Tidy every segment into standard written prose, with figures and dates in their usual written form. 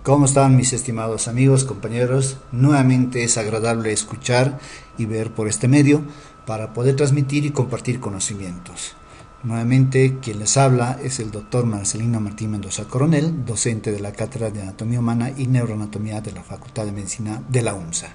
¿Cómo están mis estimados amigos, compañeros? Nuevamente es agradable escuchar y ver por este medio para poder transmitir y compartir conocimientos. Nuevamente quien les habla es el doctor Marcelino Martín Mendoza Coronel, docente de la Cátedra de Anatomía Humana y Neuroanatomía de la Facultad de Medicina de la UNSA.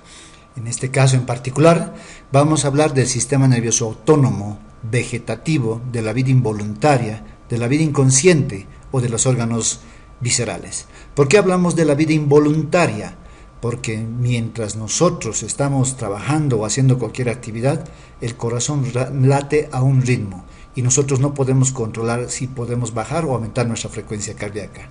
En este caso en particular vamos a hablar del sistema nervioso autónomo, vegetativo, de la vida involuntaria, de la vida inconsciente o de los órganos viscerales. ¿Por qué hablamos de la vida involuntaria? Porque mientras nosotros estamos trabajando o haciendo cualquier actividad, el corazón late a un ritmo y nosotros no podemos controlar si podemos bajar o aumentar nuestra frecuencia cardíaca.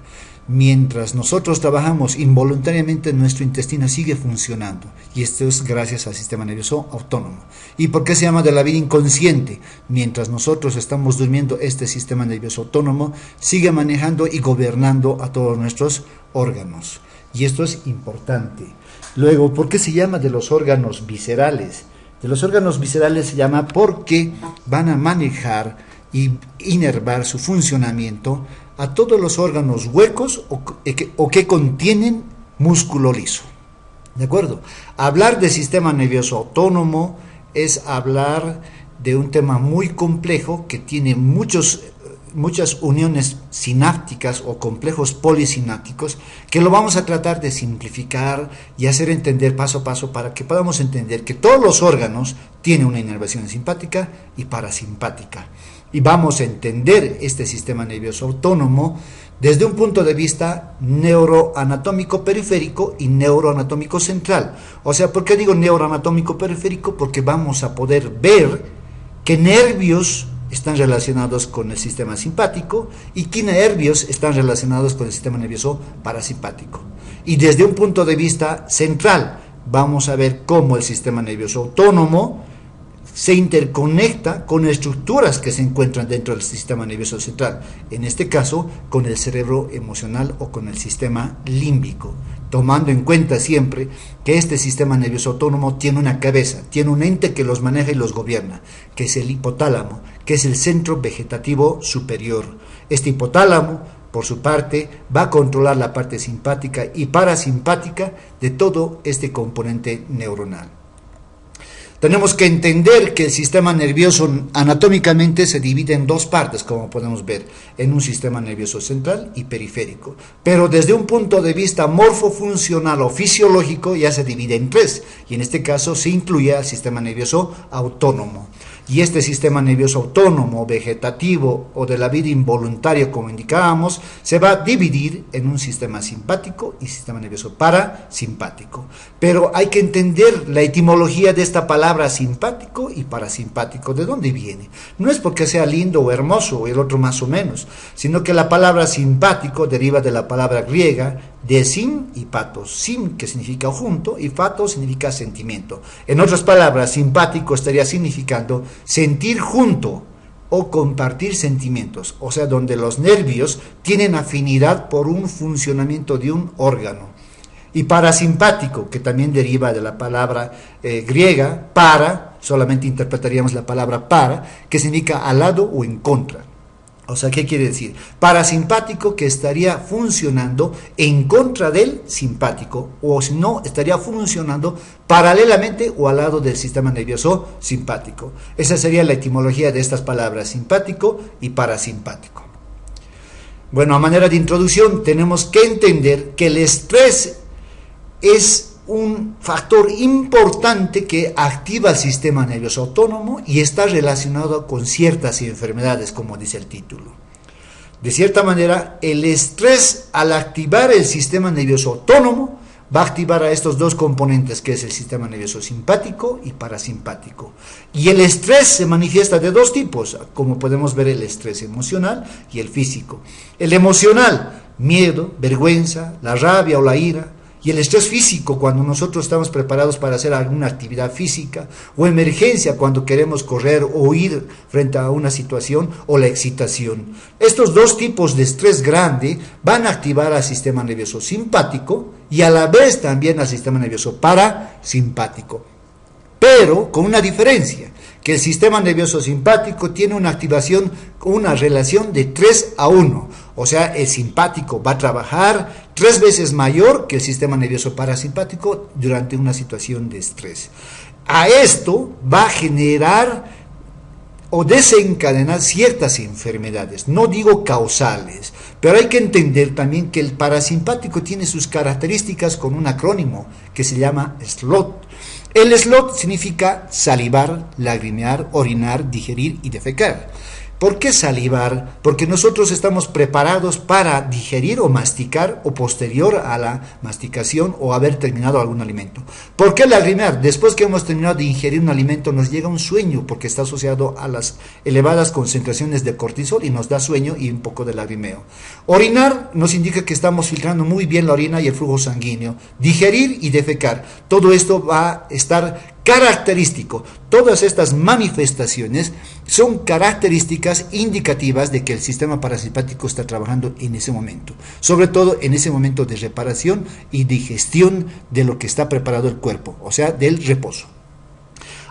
Mientras nosotros trabajamos involuntariamente, nuestro intestino sigue funcionando y esto es gracias al sistema nervioso autónomo. ¿Y por qué se llama de la vida inconsciente? Mientras nosotros estamos durmiendo, este sistema nervioso autónomo sigue manejando y gobernando a todos nuestros órganos. Y esto es importante. Luego, ¿por qué se llama de los órganos viscerales? De los órganos viscerales se llama porque van a manejar y inervar su funcionamiento a todos los órganos huecos o que contienen músculo liso. ¿De acuerdo? Hablar de sistema nervioso autónomo es hablar de un tema muy complejo que tiene muchas uniones sinápticas o complejos polisinápticos que lo vamos a tratar de simplificar y hacer entender paso a paso para que podamos entender que todos los órganos tienen una inervación simpática y parasimpática. Y vamos a entender este sistema nervioso autónomo desde un punto de vista neuroanatómico periférico y neuroanatómico central. O sea, ¿por qué digo neuroanatómico periférico? Porque vamos a poder ver qué nervios están relacionados con el sistema simpático y qué nervios están relacionados con el sistema nervioso parasimpático. Y desde un punto de vista central, vamos a ver cómo el sistema nervioso autónomo se interconecta con estructuras que se encuentran dentro del sistema nervioso central, en este caso con el cerebro emocional o con el sistema límbico, tomando en cuenta siempre que este sistema nervioso autónomo tiene una cabeza, tiene un ente que los maneja y los gobierna, que es el hipotálamo, que es el centro vegetativo superior. Este hipotálamo, por su parte, va a controlar la parte simpática y parasimpática de todo este componente neuronal. Tenemos que entender que el sistema nervioso anatómicamente se divide en dos partes, como podemos ver, en un sistema nervioso central y periférico. Pero desde un punto de vista morfofuncional o fisiológico ya se divide en tres, y en este caso se incluye al sistema nervioso autónomo. Y este sistema nervioso autónomo, vegetativo o de la vida involuntaria, como indicábamos, se va a dividir en un sistema simpático y sistema nervioso parasimpático. Pero hay que entender la etimología de esta palabra simpático y parasimpático, ¿de dónde viene? No es porque sea lindo o hermoso, o el otro más o menos, sino que la palabra simpático deriva de la palabra griega de sim y patos. Sim, que significa junto, y patos significa sentimiento. En otras palabras, simpático estaría significando sentir junto o compartir sentimientos, o sea, donde los nervios tienen afinidad por un funcionamiento de un órgano. Y parasimpático, que también deriva de la palabra griega, para, solamente interpretaríamos la palabra para, que significa al lado o en contra. O sea, ¿qué quiere decir? Parasimpático, que estaría funcionando en contra del simpático, o si no, estaría funcionando paralelamente o al lado del sistema nervioso simpático. Esa sería la etimología de estas palabras, simpático y parasimpático. Bueno, a manera de introducción, tenemos que entender que el estrés es un factor importante que activa el sistema nervioso autónomo y está relacionado con ciertas enfermedades, como dice el título. De cierta manera, el estrés, al activar el sistema nervioso autónomo, va a activar a estos dos componentes, que es el sistema nervioso simpático y parasimpático. Y el estrés se manifiesta de dos tipos, como podemos ver, el estrés emocional y el físico. El emocional, miedo, vergüenza, la rabia o la ira. Y el estrés físico, cuando nosotros estamos preparados para hacer alguna actividad física, o emergencia, cuando queremos correr o ir frente a una situación, o la excitación. Estos dos tipos de estrés grande van a activar al sistema nervioso simpático y a la vez también al sistema nervioso parasimpático. Pero con una diferencia, que el sistema nervioso simpático tiene una activación, una relación de 3:1. O sea, el simpático va a trabajar 3 veces mayor que el sistema nervioso parasimpático durante una situación de estrés. A esto va a generar o desencadenar ciertas enfermedades, no digo causales, pero hay que entender también que el parasimpático tiene sus características con un acrónimo que se llama SLOT. El SLOT significa salivar, lagrimear, orinar, digerir y defecar. ¿Por qué salivar? Porque nosotros estamos preparados para digerir o masticar o posterior a la masticación o haber terminado algún alimento. ¿Por qué lagrimear? Después que hemos terminado de ingerir un alimento nos llega un sueño porque está asociado a las elevadas concentraciones de cortisol y nos da sueño y un poco de lagrimeo. Orinar nos indica que estamos filtrando muy bien la orina y el flujo sanguíneo. Digerir y defecar. Todo esto va a estar característico. Todas estas manifestaciones son características indicativas de que el sistema parasimpático está trabajando en ese momento, sobre todo en ese momento de reparación y digestión de lo que está preparado el cuerpo, o sea, del reposo.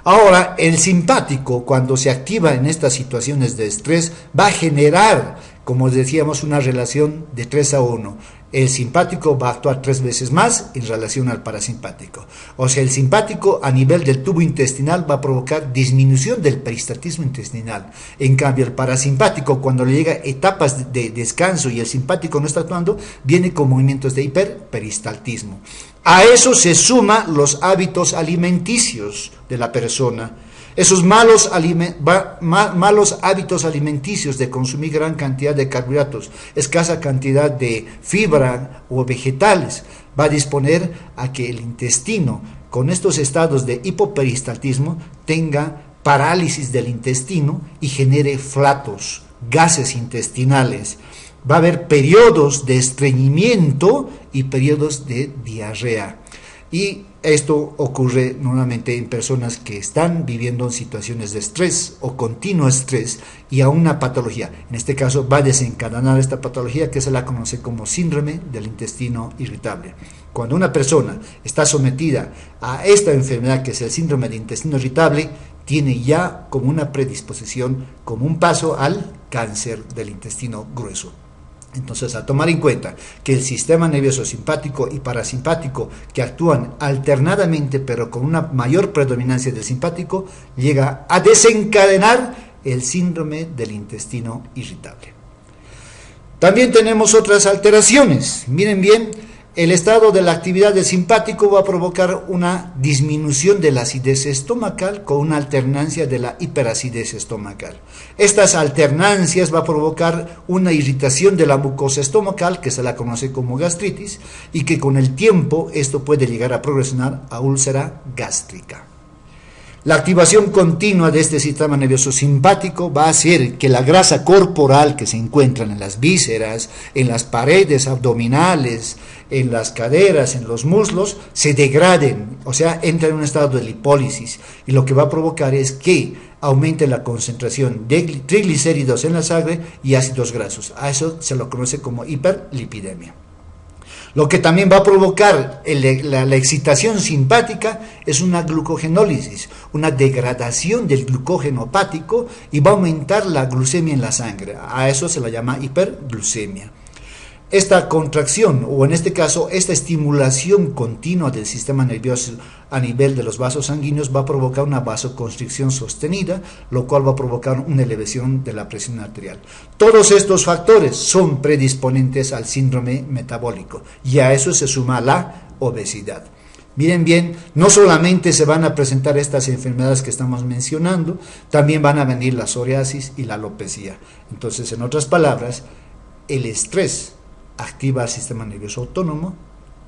Ahora, el simpático, cuando se activa en estas situaciones de estrés, va a generar, como decíamos, una relación de 3:1. El simpático va a actuar 3 veces más en relación al parasimpático. O sea, el simpático a nivel del tubo intestinal va a provocar disminución del peristaltismo intestinal. En cambio, el parasimpático, cuando le llega etapas de descanso y el simpático no está actuando, viene con movimientos de hiperperistaltismo. A eso se suman los hábitos alimenticios de la persona. Esos malos hábitos alimenticios de consumir gran cantidad de carbohidratos, escasa cantidad de fibra o vegetales, va a disponer a que el intestino, con estos estados de hipoperistaltismo, tenga parálisis del intestino y genere flatos, gases intestinales. Va a haber periodos de estreñimiento y periodos de diarrea. Y esto ocurre normalmente en personas que están viviendo en situaciones de estrés o continuo estrés y a una patología. En este caso va a desencadenar esta patología que se la conoce como síndrome del intestino irritable. Cuando una persona está sometida a esta enfermedad que es el síndrome del intestino irritable, tiene ya como una predisposición, como un paso al cáncer del intestino grueso. Entonces, a tomar en cuenta que el sistema nervioso simpático y parasimpático, que actúan alternadamente pero con una mayor predominancia del simpático, llega a desencadenar el síndrome del intestino irritable. También tenemos otras alteraciones. Miren bien, el estado de la actividad del simpático va a provocar una disminución de la acidez estomacal con una alternancia de la hiperacidez estomacal. Estas alternancias va a provocar una irritación de la mucosa estomacal, que se la conoce como gastritis, y que con el tiempo esto puede llegar a progresar a úlcera gástrica. La activación continua de este sistema nervioso simpático va a hacer que la grasa corporal que se encuentra en las vísceras, en las paredes abdominales, en las caderas, en los muslos, se degraden, o sea, entra en un estado de lipólisis, y lo que va a provocar es que aumente la concentración de triglicéridos en la sangre y ácidos grasos. A eso se lo conoce como hiperlipidemia. Lo que también va a provocar la excitación simpática es una glucogenólisis, una degradación del glucógeno hepático, y va a aumentar la glucemia en la sangre. A eso se la llama hiperglucemia. Esta contracción, o en este caso, esta estimulación continua del sistema nervioso a nivel de los vasos sanguíneos va a provocar una vasoconstricción sostenida, lo cual va a provocar una elevación de la presión arterial. Todos estos factores son predisponentes al síndrome metabólico, y a eso se suma la obesidad. Miren bien, no solamente se van a presentar estas enfermedades que estamos mencionando, también van a venir la psoriasis y la alopecia. Entonces, en otras palabras, el estrés activa el sistema nervioso autónomo,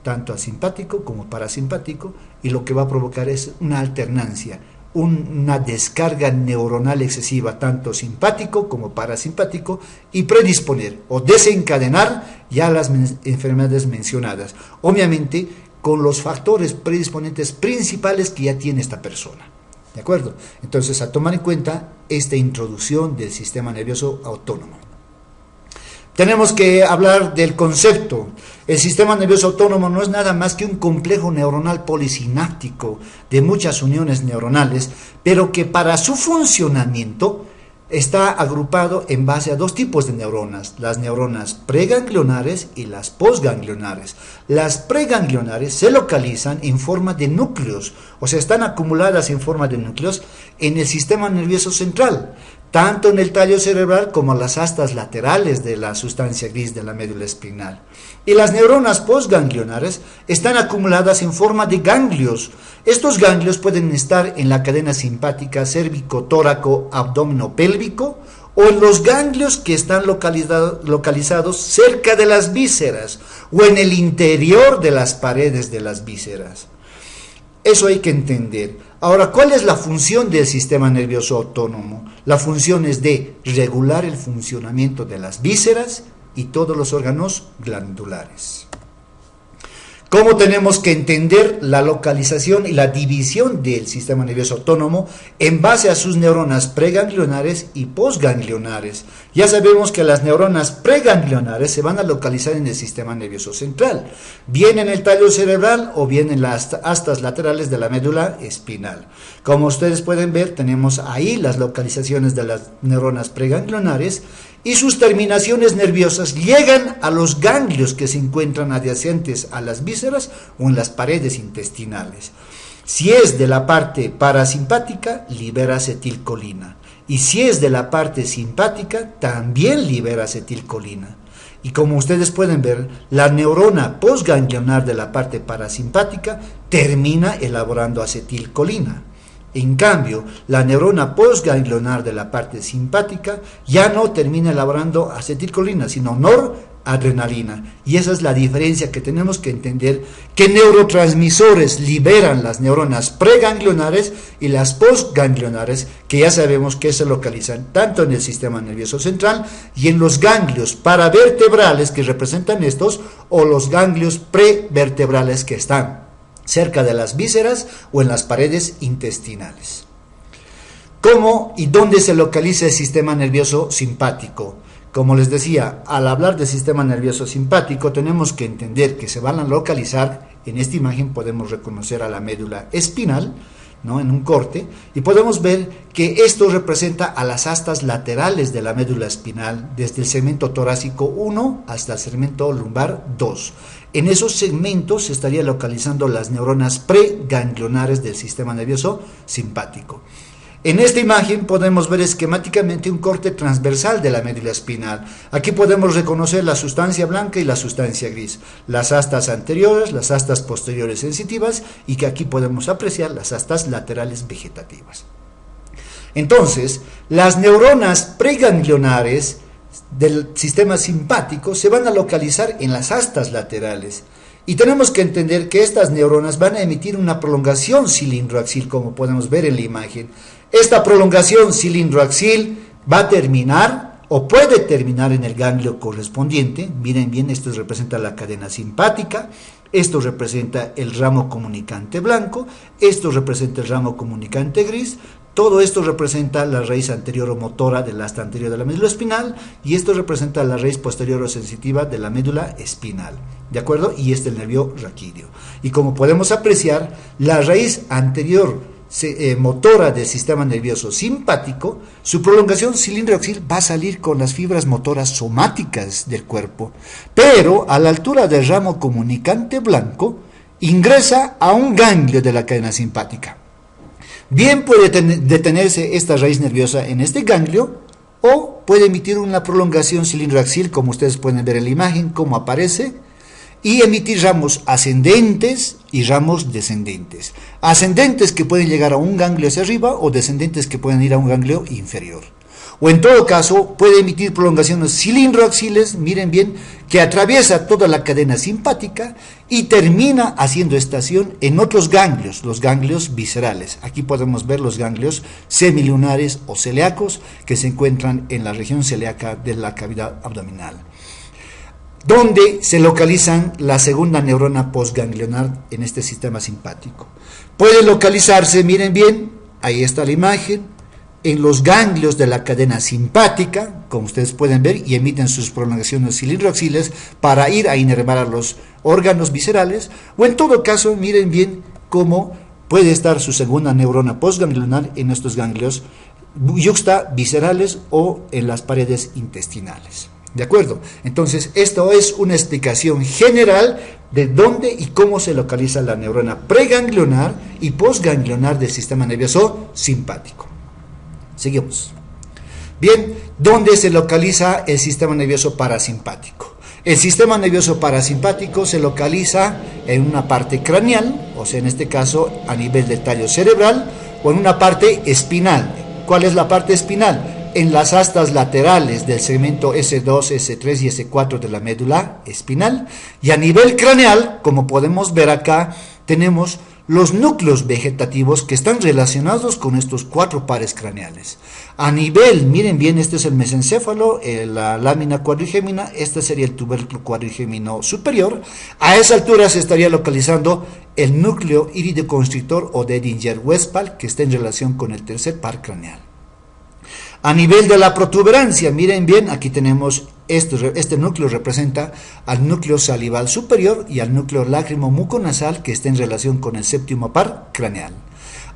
tanto simpático como parasimpático, y lo que va a provocar es una alternancia, una descarga neuronal excesiva, tanto simpático como parasimpático, y predisponer o desencadenar ya las enfermedades mencionadas, obviamente con los factores predisponentes principales que ya tiene esta persona. ¿De acuerdo? Entonces, a tomar en cuenta esta introducción del sistema nervioso autónomo. Tenemos que hablar del concepto. El sistema nervioso autónomo no es nada más que un complejo neuronal polisináptico de muchas uniones neuronales, pero que para su funcionamiento está agrupado en base a dos tipos de neuronas, las neuronas preganglionares y las posganglionares. Las preganglionares se localizan en forma de núcleos, o sea, están acumuladas en forma de núcleos en el sistema nervioso central, tanto en el tallo cerebral como en las astas laterales de la sustancia gris de la médula espinal. Y las neuronas posganglionares están acumuladas en forma de ganglios. Estos ganglios pueden estar en la cadena simpática cérvico-tóraco-abdominopélvico o en los ganglios que están localizados cerca de las vísceras o en el interior de las paredes de las vísceras. Eso hay que entender. Ahora, ¿cuál es la función del sistema nervioso autónomo? La función es de regular el funcionamiento de las vísceras y todos los órganos glandulares. ¿Cómo tenemos que entender la localización y la división del sistema nervioso autónomo en base a sus neuronas preganglionares y posganglionares? Ya sabemos que las neuronas preganglionares se van a localizar en el sistema nervioso central, bien en el tallo cerebral o bien en las astas laterales de la médula espinal. Como ustedes pueden ver, tenemos ahí las localizaciones de las neuronas preganglionares y sus terminaciones nerviosas llegan a los ganglios que se encuentran adyacentes a las vísceras o en las paredes intestinales. Si es de la parte parasimpática, libera acetilcolina. Y si es de la parte simpática, también libera acetilcolina. Y como ustedes pueden ver, la neurona posganglionar de la parte parasimpática termina elaborando acetilcolina. En cambio, la neurona posganglionar de la parte simpática ya no termina elaborando acetilcolina, sino noradrenalina. Y esa es la diferencia que tenemos que entender, qué neurotransmisores liberan las neuronas preganglionares y las posganglionares, que ya sabemos que se localizan tanto en el sistema nervioso central y en los ganglios paravertebrales que representan estos, o los ganglios prevertebrales que están cerca de las vísceras o en las paredes intestinales. ¿Cómo y dónde se localiza el sistema nervioso simpático? Como les decía, al hablar del sistema nervioso simpático tenemos que entender que se van a localizar, en esta imagen podemos reconocer a la médula espinal, ¿no?, en un corte, y podemos ver que esto representa a las astas laterales de la médula espinal, desde el segmento torácico 1 hasta el segmento lumbar 2. En esos segmentos se estaría localizando las neuronas preganglionares del sistema nervioso simpático. En esta imagen podemos ver esquemáticamente un corte transversal de la médula espinal. Aquí podemos reconocer la sustancia blanca y la sustancia gris, las astas anteriores, las astas posteriores sensitivas, y que aquí podemos apreciar las astas laterales vegetativas. Entonces, las neuronas preganglionares del sistema simpático se van a localizar en las astas laterales. Y tenemos que entender que estas neuronas van a emitir una prolongación cilindroaxil, como podemos ver en la imagen. Esta prolongación cilindroaxil va a terminar o puede terminar en el ganglio correspondiente. Miren bien, esto representa la cadena simpática, esto representa el ramo comunicante blanco, esto representa el ramo comunicante gris. Todo esto representa la raíz anterior-motora del asta anterior de la médula espinal, y esto representa la raíz posterior-sensitiva de la médula espinal, ¿de acuerdo? Y este es el nervio raquídeo. Y como podemos apreciar, la raíz anterior motora del sistema nervioso simpático, su prolongación cilindroaxil va a salir con las fibras motoras somáticas del cuerpo, pero a la altura del ramo comunicante blanco ingresa a un ganglio de la cadena simpática. Bien puede detenerse esta raíz nerviosa en este ganglio, o puede emitir una prolongación cilindroaxil, como ustedes pueden ver en la imagen, cómo aparece, y emitir ramos ascendentes y ramos descendentes. Ascendentes que pueden llegar a un ganglio hacia arriba, o descendentes que pueden ir a un ganglio inferior. O en todo caso, puede emitir prolongaciones cilindroaxiles, miren bien, que atraviesa toda la cadena simpática y termina haciendo estación en otros ganglios, los ganglios viscerales. Aquí podemos ver los ganglios semilunares o celíacos que se encuentran en la región celíaca de la cavidad abdominal, donde se localizan la segunda neurona posganglionar en este sistema simpático. Puede localizarse, miren bien, ahí está la imagen, en los ganglios de la cadena simpática, como ustedes pueden ver, y emiten sus prolongaciones cilindroaxiles para ir a inervar a los órganos viscerales, o en todo caso, miren bien cómo puede estar su segunda neurona postganglionar en estos ganglios yuxtaviscerales o en las paredes intestinales. ¿De acuerdo? Entonces, esto es una explicación general de dónde y cómo se localiza la neurona preganglionar y postganglionar del sistema nervioso simpático. Seguimos. Bien, ¿dónde se localiza el sistema nervioso parasimpático? El sistema nervioso parasimpático se localiza en una parte craneal, o sea, en este caso a nivel del tallo cerebral, o en una parte espinal. ¿Cuál es la parte espinal? En las astas laterales del segmento S2, S3 y S4 de la médula espinal. Y a nivel craneal, como podemos ver acá, tenemos los núcleos vegetativos que están relacionados con estos 4 pares craneales. A nivel, miren bien, este es el mesencéfalo, la lámina cuadrigémina, este sería el tubérculo cuadrigémino superior. A esa altura se estaría localizando el núcleo iridoconstrictor o de Edinger-Westphal, que está en relación con el tercer par craneal. A nivel de la protuberancia, miren bien, aquí tenemos este núcleo representa al núcleo salival superior y al núcleo lágrimo-muconasal que está en relación con el séptimo par craneal.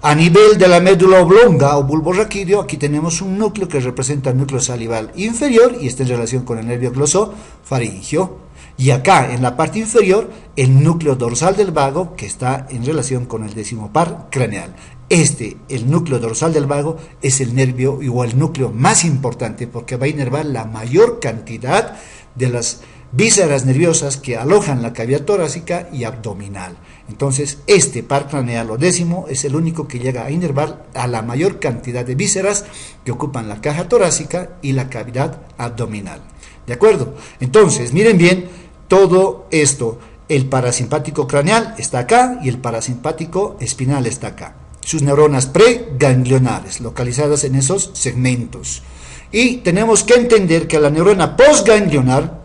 A nivel de la médula oblonga o bulbo raquídeo, aquí tenemos un núcleo que representa el núcleo salival inferior y está en relación con el nervio glosofaringio. Y acá, en la parte inferior, el núcleo dorsal del vago que está en relación con el décimo par craneal. El núcleo dorsal del vago, es el nervio o el núcleo más importante porque va a inervar la mayor cantidad de las vísceras nerviosas que alojan la cavidad torácica y abdominal. Entonces, este par craneal o décimo es el único que llega a inervar a la mayor cantidad de vísceras que ocupan la caja torácica y la cavidad abdominal. ¿De acuerdo? Entonces, miren bien, todo esto, el parasimpático craneal está acá y el parasimpático espinal está acá. Sus neuronas preganglionares localizadas en esos segmentos. Y tenemos que entender que la neurona postganglionar,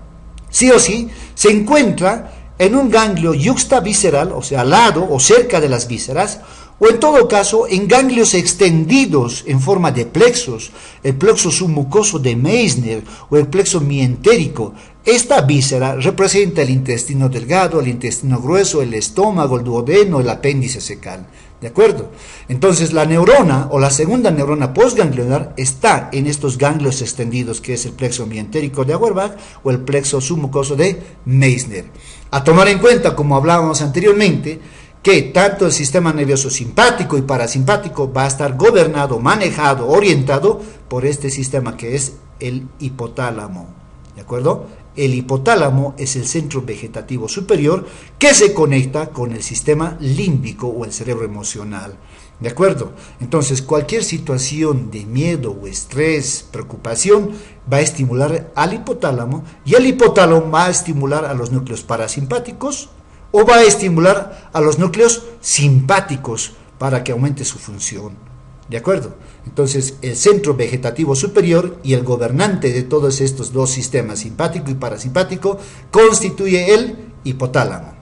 sí o sí, se encuentra en un ganglio yuxtavisceral, o sea, al lado o cerca de las vísceras, o en todo caso en ganglios extendidos en forma de plexos, el plexo submucoso de Meissner o el plexo mientérico. Esta víscera representa el intestino delgado, el intestino grueso, el estómago, el duodeno, el apéndice cecal. ¿De acuerdo? Entonces la neurona o la segunda neurona postganglionar está en estos ganglios extendidos, que es el plexo mientérico de Auerbach o el plexo submucoso de Meissner. A tomar en cuenta, como hablábamos anteriormente, que tanto el sistema nervioso simpático y parasimpático va a estar gobernado, manejado, orientado por este sistema que es el hipotálamo. ¿De acuerdo? El hipotálamo es el centro vegetativo superior que se conecta con el sistema límbico o el cerebro emocional. ¿De acuerdo? Entonces, cualquier situación de miedo o estrés, preocupación, va a estimular al hipotálamo y el hipotálamo va a estimular a los núcleos parasimpáticos o va a estimular a los núcleos simpáticos para que aumente su función. ¿De acuerdo? Entonces, el centro vegetativo superior y el gobernante de todos estos dos sistemas, simpático y parasimpático, constituye el hipotálamo.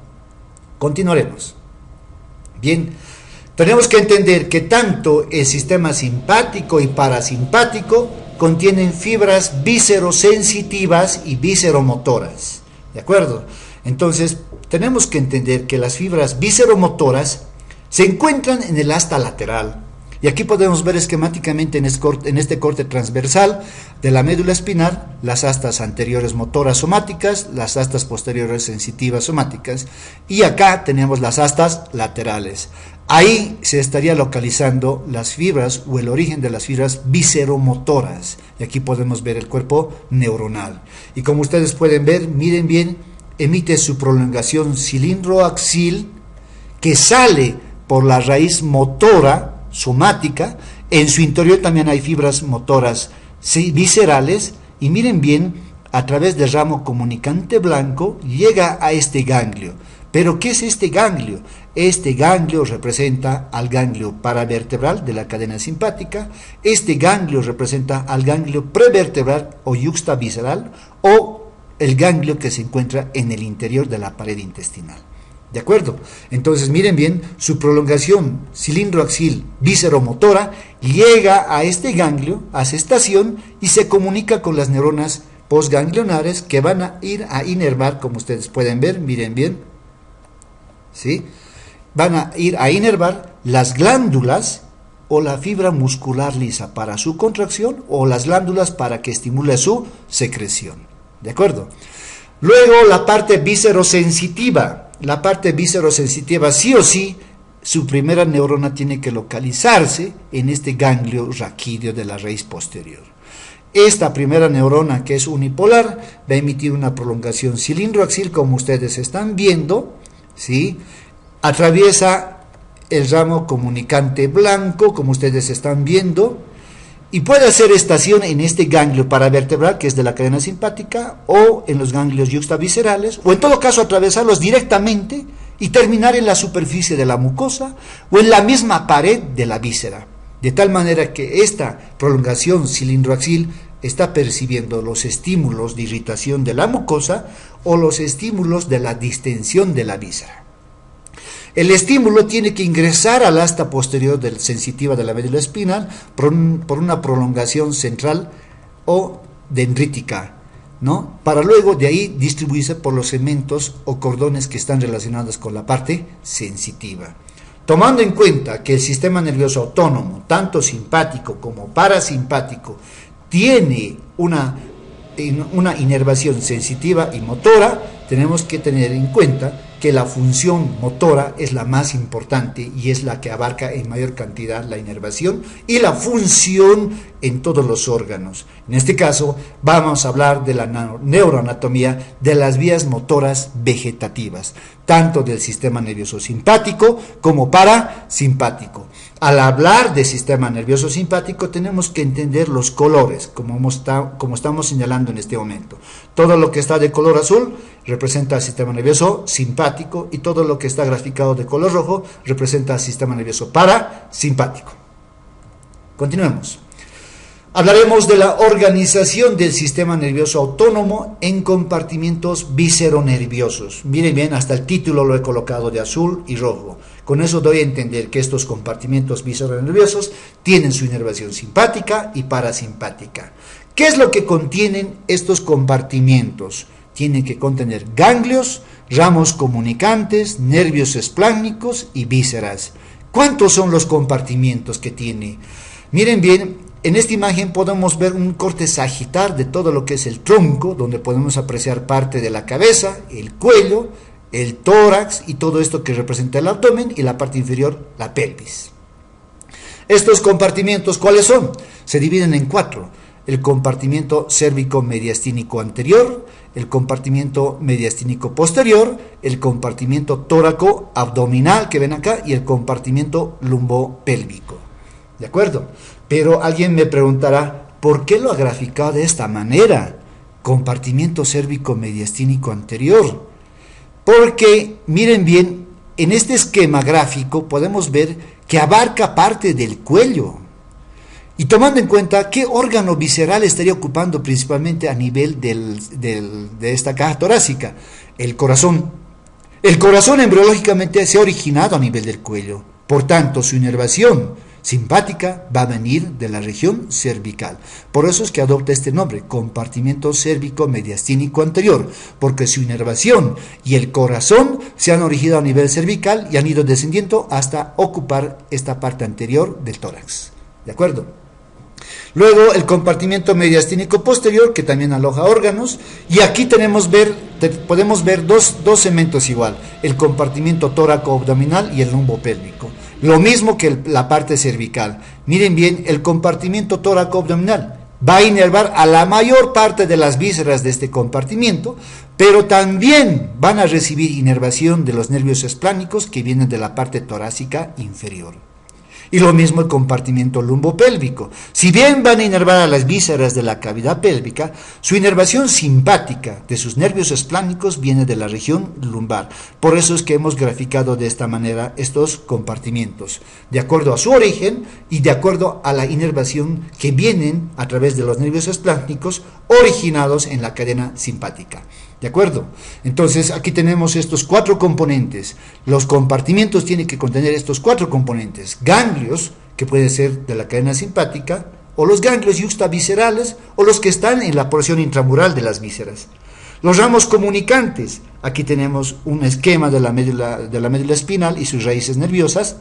Continuaremos. Bien, tenemos que entender que tanto el sistema simpático y parasimpático contienen fibras viscerosensitivas y visceromotoras. ¿De acuerdo? Entonces, tenemos que entender que las fibras visceromotoras se encuentran en el asta lateral. Y aquí podemos ver esquemáticamente en este corte transversal de la médula espinal las astas anteriores motoras somáticas, las astas posteriores sensitivas somáticas y acá tenemos las astas laterales. Ahí se estaría localizando las fibras o el origen de las fibras visceromotoras. Y aquí podemos ver el cuerpo neuronal. Y como ustedes pueden ver, miren bien, emite su prolongación cilindroaxil que sale por la raíz motora somática. En su interior también hay fibras motoras viscerales y miren bien, a través del ramo comunicante blanco llega a este ganglio. ¿Pero qué es este ganglio? Este ganglio representa al ganglio paravertebral de la cadena simpática, este ganglio representa al ganglio prevertebral o yuxtavisceral o el ganglio que se encuentra en el interior de la pared intestinal. ¿De acuerdo? Entonces miren bien, su prolongación cilindroaxil visceromotora llega a este ganglio, a esta estación, y se comunica con las neuronas postganglionares que van a ir a inervar, como ustedes pueden ver, miren bien, ¿sí? Van a ir a inervar las glándulas o la fibra muscular lisa para su contracción o las glándulas para que estimule su secreción. ¿De acuerdo? Luego la parte viscerosensitiva. La parte viscerosensitiva, sí o sí, su primera neurona tiene que localizarse en este ganglio raquídeo de la raíz posterior. Esta primera neurona, que es unipolar, va a emitir una prolongación cilindroaxil, como ustedes están viendo, ¿sí? Atraviesa el ramo comunicante blanco, como ustedes están viendo, y puede hacer estación en este ganglio paravertebral, que es de la cadena simpática, o en los ganglios yuxtaviscerales, o en todo caso atravesarlos directamente y terminar en la superficie de la mucosa o en la misma pared de la víscera, de tal manera que esta prolongación cilindroaxil está percibiendo los estímulos de irritación de la mucosa o los estímulos de la distensión de la víscera. El estímulo tiene que ingresar al asta posterior sensitiva de la médula espinal por una prolongación central o dendrítica, ¿no? Para luego de ahí distribuirse por los segmentos o cordones que están relacionados con la parte sensitiva. Tomando en cuenta que el sistema nervioso autónomo, tanto simpático como parasimpático, tiene una inervación sensitiva y motora, tenemos que tener en cuenta que la función motora es la más importante y es la que abarca en mayor cantidad la inervación y la función en todos los órganos. En este caso vamos a hablar de la neuroanatomía de las vías motoras vegetativas, tanto del sistema nervioso simpático como parasimpático. Al hablar de sistema nervioso simpático tenemos que entender los colores, como estamos señalando en este momento. Todo lo que está de color azul representa el sistema nervioso simpático y todo lo que está graficado de color rojo representa el sistema nervioso parasimpático. Continuemos. Hablaremos de la organización del sistema nervioso autónomo en compartimientos visceronerviosos. Miren bien, hasta el título lo he colocado de azul y rojo. Con eso doy a entender que estos compartimientos visceronerviosos tienen su inervación simpática y parasimpática. ¿Qué es lo que contienen estos compartimientos? Tienen que contener ganglios, ramos comunicantes, nervios espláncnicos y vísceras. ¿Cuántos son los compartimientos que tiene? Miren bien, en esta imagen podemos ver un corte sagital de todo lo que es el tronco, donde podemos apreciar parte de la cabeza, el cuello, el tórax y todo esto que representa el abdomen y la parte inferior, la pelvis. Estos compartimientos, ¿cuáles son? Se dividen en 4. El compartimiento cérvico-mediastínico anterior, el compartimiento mediastínico posterior, el compartimiento tóraco-abdominal que ven acá y el compartimiento lumbopélvico. ¿De acuerdo? Pero alguien me preguntará, ¿por qué lo ha graficado de esta manera? Compartimiento cérvico-mediastínico anterior. Porque, miren bien, en este esquema gráfico podemos ver que abarca parte del cuello. Y tomando en cuenta qué órgano visceral estaría ocupando principalmente a nivel de esta caja torácica, el corazón. El corazón embriológicamente se ha originado a nivel del cuello, por tanto su inervación simpática va a venir de la región cervical. Por eso es que adopta este nombre, compartimiento cérvico-mediastínico anterior, porque su inervación y el corazón se han originado a nivel cervical y han ido descendiendo hasta ocupar esta parte anterior del tórax. ¿De acuerdo? Luego el compartimiento mediastínico posterior, que también aloja órganos, y aquí podemos ver dos segmentos igual, el compartimiento tóraco-abdominal y el lumbopélvico. Lo mismo que la parte cervical. Miren bien, el compartimiento tóraco-abdominal va a inervar a la mayor parte de las vísceras de este compartimiento, pero también van a recibir inervación de los nervios espláncnicos que vienen de la parte torácica inferior. Y lo mismo el compartimiento lumbopélvico. Si bien van a inervar a las vísceras de la cavidad pélvica, su inervación simpática de sus nervios espláncnicos viene de la región lumbar. Por eso es que hemos graficado de esta manera estos compartimientos, de acuerdo a su origen y de acuerdo a la inervación que vienen a través de los nervios espláncnicos originados en la cadena simpática. ¿De acuerdo? Entonces aquí tenemos estos 4 componentes. Los compartimientos tienen que contener estos 4 componentes. Ganglios, que puede ser de la cadena simpática, o los ganglios yuxtaviscerales, o los que están en la porción intramural de las vísceras. Los ramos comunicantes, aquí tenemos un esquema de la médula espinal y sus raíces nerviosas.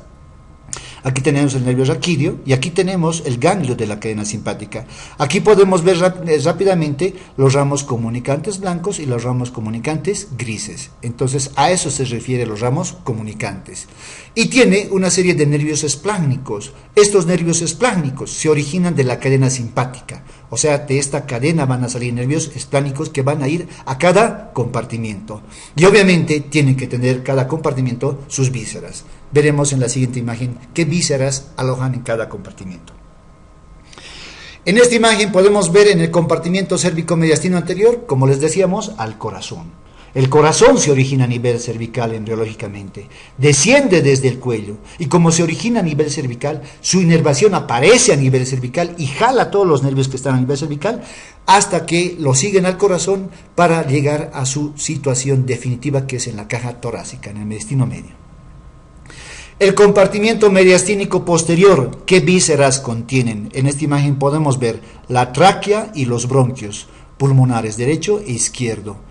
Aquí tenemos el nervio raquídeo y aquí tenemos el ganglio de la cadena simpática. Aquí podemos ver rápidamente los ramos comunicantes blancos y los ramos comunicantes grises. Entonces a eso se refiere los ramos comunicantes. Y tiene una serie de nervios espláncnicos. Estos nervios espláncnicos se originan de la cadena simpática. O sea, de esta cadena van a salir nervios espláncnicos que van a ir a cada compartimiento. Y obviamente tienen que tener cada compartimiento sus vísceras. Veremos en la siguiente imagen qué vísceras alojan en cada compartimiento. En esta imagen podemos ver en el compartimiento cérvico-mediastino anterior, como les decíamos, al corazón. El corazón se origina a nivel cervical embriológicamente, desciende desde el cuello y como se origina a nivel cervical, su inervación aparece a nivel cervical y jala todos los nervios que están a nivel cervical hasta que lo siguen al corazón para llegar a su situación definitiva que es en la caja torácica, en el mediastino medio. El compartimiento mediastínico posterior, ¿qué vísceras contienen? En esta imagen podemos ver la tráquea y los bronquios pulmonares derecho e izquierdo.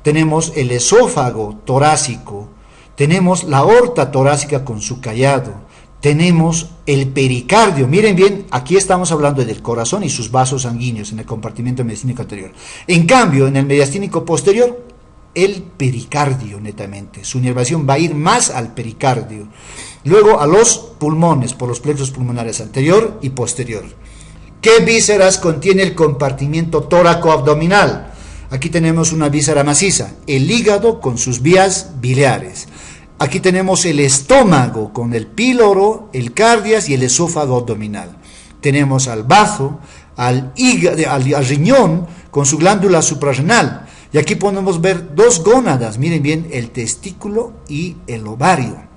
Tenemos el esófago torácico, tenemos la aorta torácica con su callado, tenemos el pericardio. Miren bien, aquí estamos hablando del corazón y sus vasos sanguíneos en el compartimento mediastínico anterior. En cambio, en el mediastínico posterior, el pericardio netamente. Su inervación va a ir más al pericardio. Luego a los pulmones por los plexos pulmonares anterior y posterior. ¿Qué vísceras contiene el compartimiento tóraco-abdominal? Aquí tenemos una víscera maciza, el hígado con sus vías biliares. Aquí tenemos el estómago con el píloro, el cardias y el esófago abdominal. Tenemos al bazo, al riñón con su glándula suprarrenal. Y aquí podemos ver 2 gónadas, miren bien, el testículo y el ovario.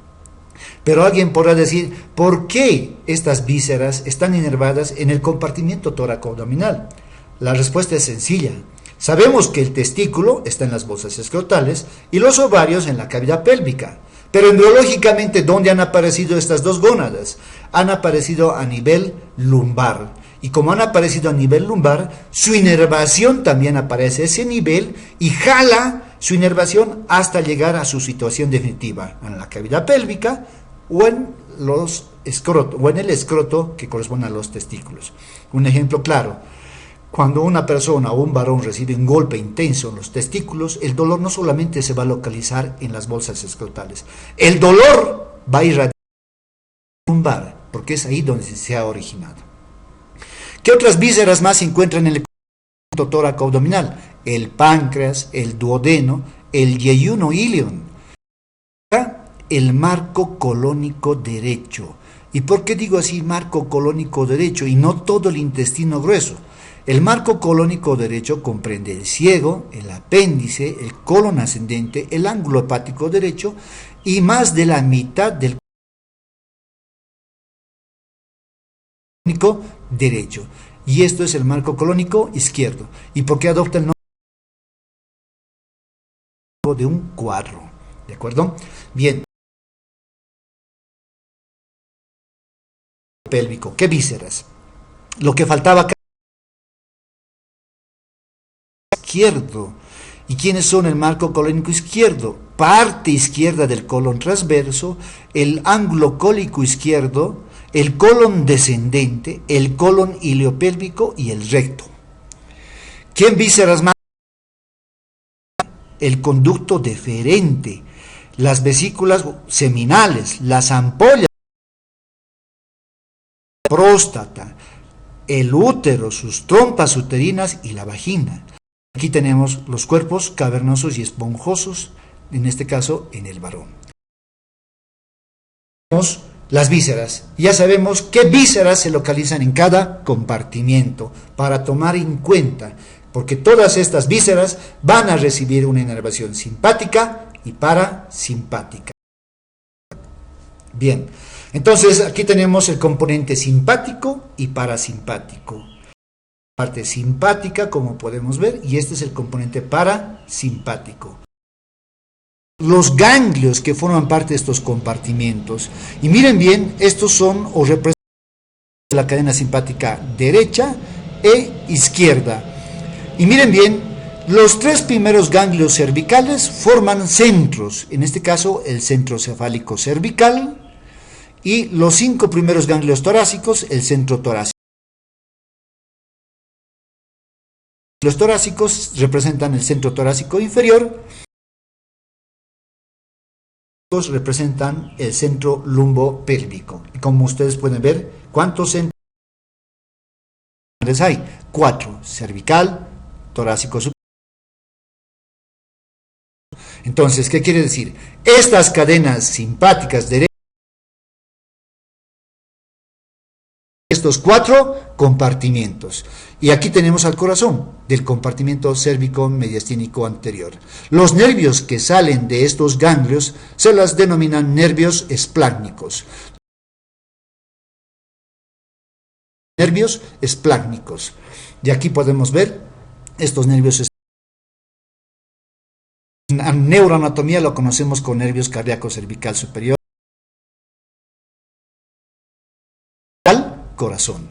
Pero alguien podrá decir, ¿por qué estas vísceras están inervadas en el compartimiento tóraco-abdominal? La respuesta es sencilla. Sabemos que el testículo está en las bolsas escrotales y los ovarios en la cavidad pélvica. Pero embriológicamente, ¿dónde han aparecido estas 2 gónadas? Han aparecido a nivel lumbar. Y como han aparecido a nivel lumbar, su inervación también aparece a ese nivel y jala su inervación hasta llegar a su situación definitiva, en la cavidad pélvica o en el escroto que corresponde a los testículos. Un ejemplo claro, cuando una persona o un varón recibe un golpe intenso en los testículos, el dolor no solamente se va a localizar en las bolsas escrotales, el dolor va a irradiar lumbar, porque es ahí donde se ha originado. ¿Qué otras vísceras más se encuentran en el compartimiento tóraco-abdominal? El páncreas, el duodeno, el yeyuno ilion, el marco colónico derecho. ¿Y por qué digo así marco colónico derecho y no todo el intestino grueso? El marco colónico derecho comprende el ciego, el apéndice, el colon ascendente, el ángulo hepático derecho y más de la mitad del colónico derecho. Y esto es el marco colónico izquierdo. ¿Y por qué adopta el nombre de un cuadro? ¿De acuerdo? Bien. Pélvico. ¿Qué vísceras? Lo que faltaba acá. Izquierdo. ¿Y quiénes son el marco colónico izquierdo? Parte izquierda del colon transverso, el ángulo cólico izquierdo, el colon descendente, el colon iliopélvico y el recto. ¿Qué vísceras más? El conducto deferente, las vesículas seminales, las ampollas, la próstata, el útero, sus trompas uterinas y la vagina. Aquí tenemos los cuerpos cavernosos y esponjosos, en este caso en el varón. Las vísceras. Ya sabemos qué vísceras se localizan en cada compartimiento para tomar en cuenta, porque todas estas vísceras van a recibir una inervación simpática y parasimpática. Bien, entonces aquí tenemos el componente simpático y parasimpático. parte simpática, como podemos ver, y este es el componente parasimpático. Los ganglios que forman parte de estos compartimientos. Y miren bien, estos son o representan la cadena simpática derecha e izquierda. Y miren bien, los tres primeros ganglios cervicales forman centros, en este caso el centro cefálico cervical, y los 5 primeros ganglios torácicos, el centro torácico. Los torácicos representan el centro torácico inferior, representan el centro lumbopélvico. Y como ustedes pueden ver, ¿cuántos centros hay? 4, cervical, torácico superior. Entonces, ¿qué quiere decir? Estas cadenas simpáticas derechas, estos 4 compartimientos. Y aquí tenemos al corazón del compartimento cérvico-mediastínico anterior. Los nervios que salen de estos ganglios se las denominan nervios esplácnicos. Nervios esplácnicos. Y aquí podemos ver estos nervios esplácnicos. En neuroanatomía lo conocemos con nervios cardíaco cervical superior al corazón.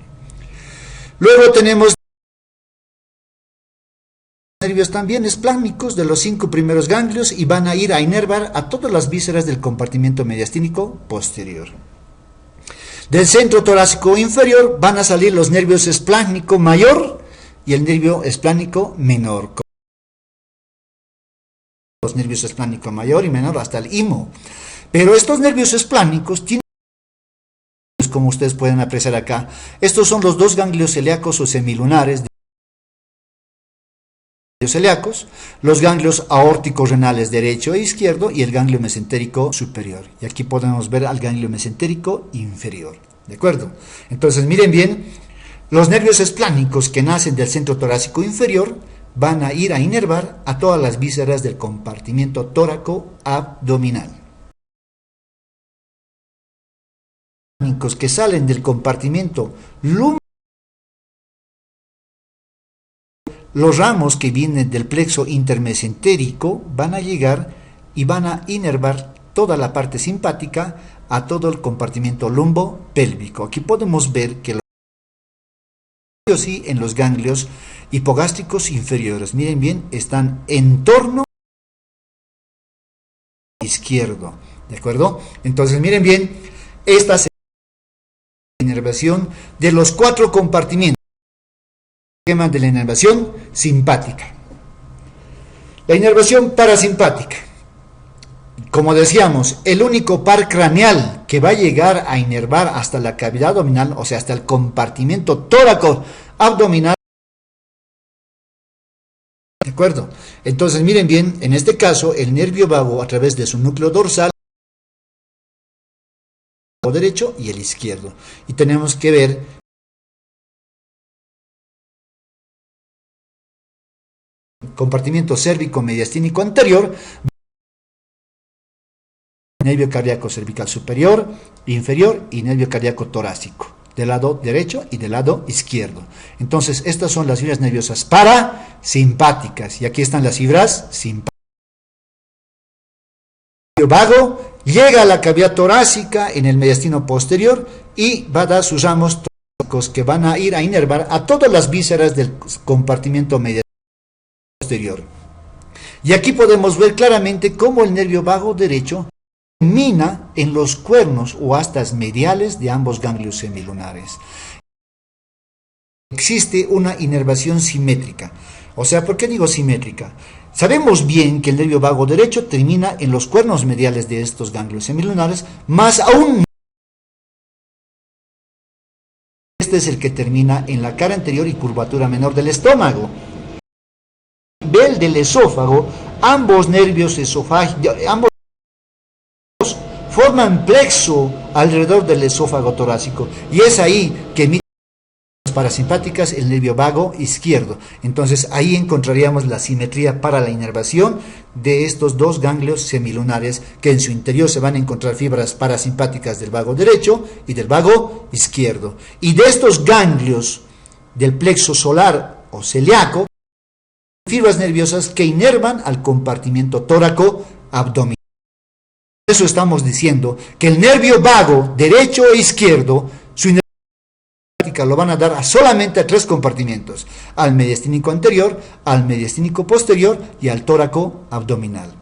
Luego tenemos nervios también esplácnicos de los 5 primeros ganglios y van a ir a inervar a todas las vísceras del compartimento mediastínico posterior. Del centro torácico inferior van a salir los nervios esplácnico mayor y el nervio esplácnico menor. Los nervios esplácnico mayor y menor hasta el imo. Pero estos nervios esplácnicos tienen, como ustedes pueden apreciar acá, estos son los 2 ganglios celíacos o semilunares celíacos, los ganglios aórticos renales derecho e izquierdo y el ganglio mesentérico superior. Y aquí podemos ver al ganglio mesentérico inferior. ¿De acuerdo? Entonces miren bien, los nervios esplácnicos que nacen del centro torácico inferior van a ir a inervar a todas las vísceras del compartimento tóraco-abdominal. Que salen del compartimento lumbar, los ramos que vienen del plexo intermesentérico van a llegar y van a inervar toda la parte simpática a todo el compartimento lumbopélvico. Aquí podemos ver que sí en los ganglios hipogástricos inferiores, miren bien, están en torno izquierdo, ¿de acuerdo? Entonces miren bien, esta es la inervación de los 4 compartimentos. Esquema de la inervación simpática. La inervación parasimpática. Como decíamos, el único par craneal que va a llegar a inervar hasta la cavidad abdominal, o sea, hasta el compartimento tóraco-abdominal. ¿De acuerdo? Entonces, miren bien, en este caso, el nervio vago a través de su núcleo dorsal, el derecho y el izquierdo. Y tenemos que ver compartimento cérvico-mediastínico anterior, nervio cardíaco cervical superior, inferior y nervio cardíaco torácico, del lado derecho y del lado izquierdo. Entonces, estas son las fibras nerviosas parasimpáticas, y aquí están las fibras simpáticas. El nervio vago llega a la cavidad torácica en el mediastino posterior y va a dar sus ramos torácicos que van a ir a inervar a todas las vísceras del compartimento mediastino posterior. Y aquí podemos ver claramente cómo el nervio vago derecho termina en los cuernos o astas mediales de ambos ganglios semilunares. Existe una inervación simétrica. O sea, ¿por qué digo simétrica? Sabemos bien que el nervio vago derecho termina en los cuernos mediales de estos ganglios semilunares, más aún este es el que termina en la cara anterior y curvatura menor del estómago. A nivel del esófago, ambos nervios esofágicos, forman plexo alrededor del esófago torácico, y es ahí que emite las parasimpáticas el nervio vago izquierdo. Entonces ahí encontraríamos la simetría para la inervación de estos 2 ganglios semilunares, que en su interior se van a encontrar fibras parasimpáticas del vago derecho y del vago izquierdo. Y de estos ganglios del plexo solar o celíaco, fibras nerviosas que inervan al compartimiento tóraco abdominal. Por eso estamos diciendo que el nervio vago derecho e izquierdo, su inervación lo van a dar solamente a tres compartimientos: al mediastínico anterior, al mediastínico posterior y al tóraco abdominal.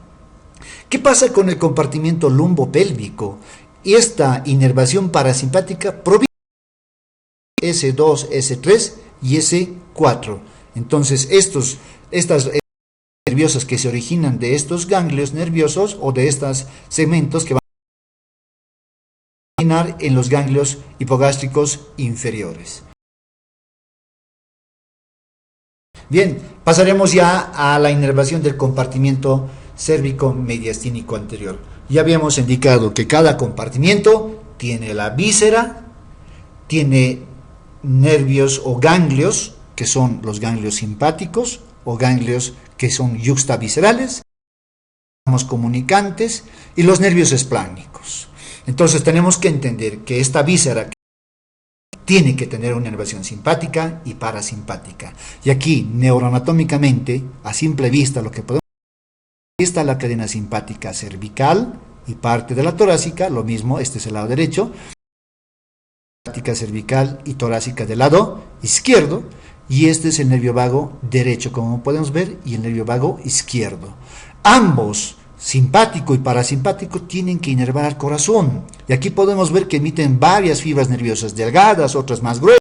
¿Qué pasa con el compartimiento lumbopélvico? Y esta inervación parasimpática proviene de S2, S3 y S4. Entonces, estas nerviosas que se originan de estos ganglios nerviosos o de estos segmentos que van a originar en los ganglios hipogástricos inferiores. Bien, pasaremos ya a la inervación del compartimiento cérvico-mediastínico anterior. Ya habíamos indicado que cada compartimiento tiene la víscera, tiene nervios o ganglios, que son los ganglios simpáticos, o ganglios que son yuxtaviscerales, los comunicantes y los nervios esplánicos. Entonces tenemos que entender que esta víscera tiene que tener una inervación simpática y parasimpática. Y aquí, neuroanatómicamente, a simple vista, lo que podemos ver, está la cadena simpática cervical y parte de la torácica, lo mismo, este es el lado derecho, simpática cervical y torácica del lado izquierdo, y este es el nervio vago derecho, como podemos ver, y el nervio vago izquierdo. Ambos, simpático y parasimpático, tienen que inervar al corazón. Y aquí podemos ver que emiten varias fibras nerviosas delgadas, otras más gruesas.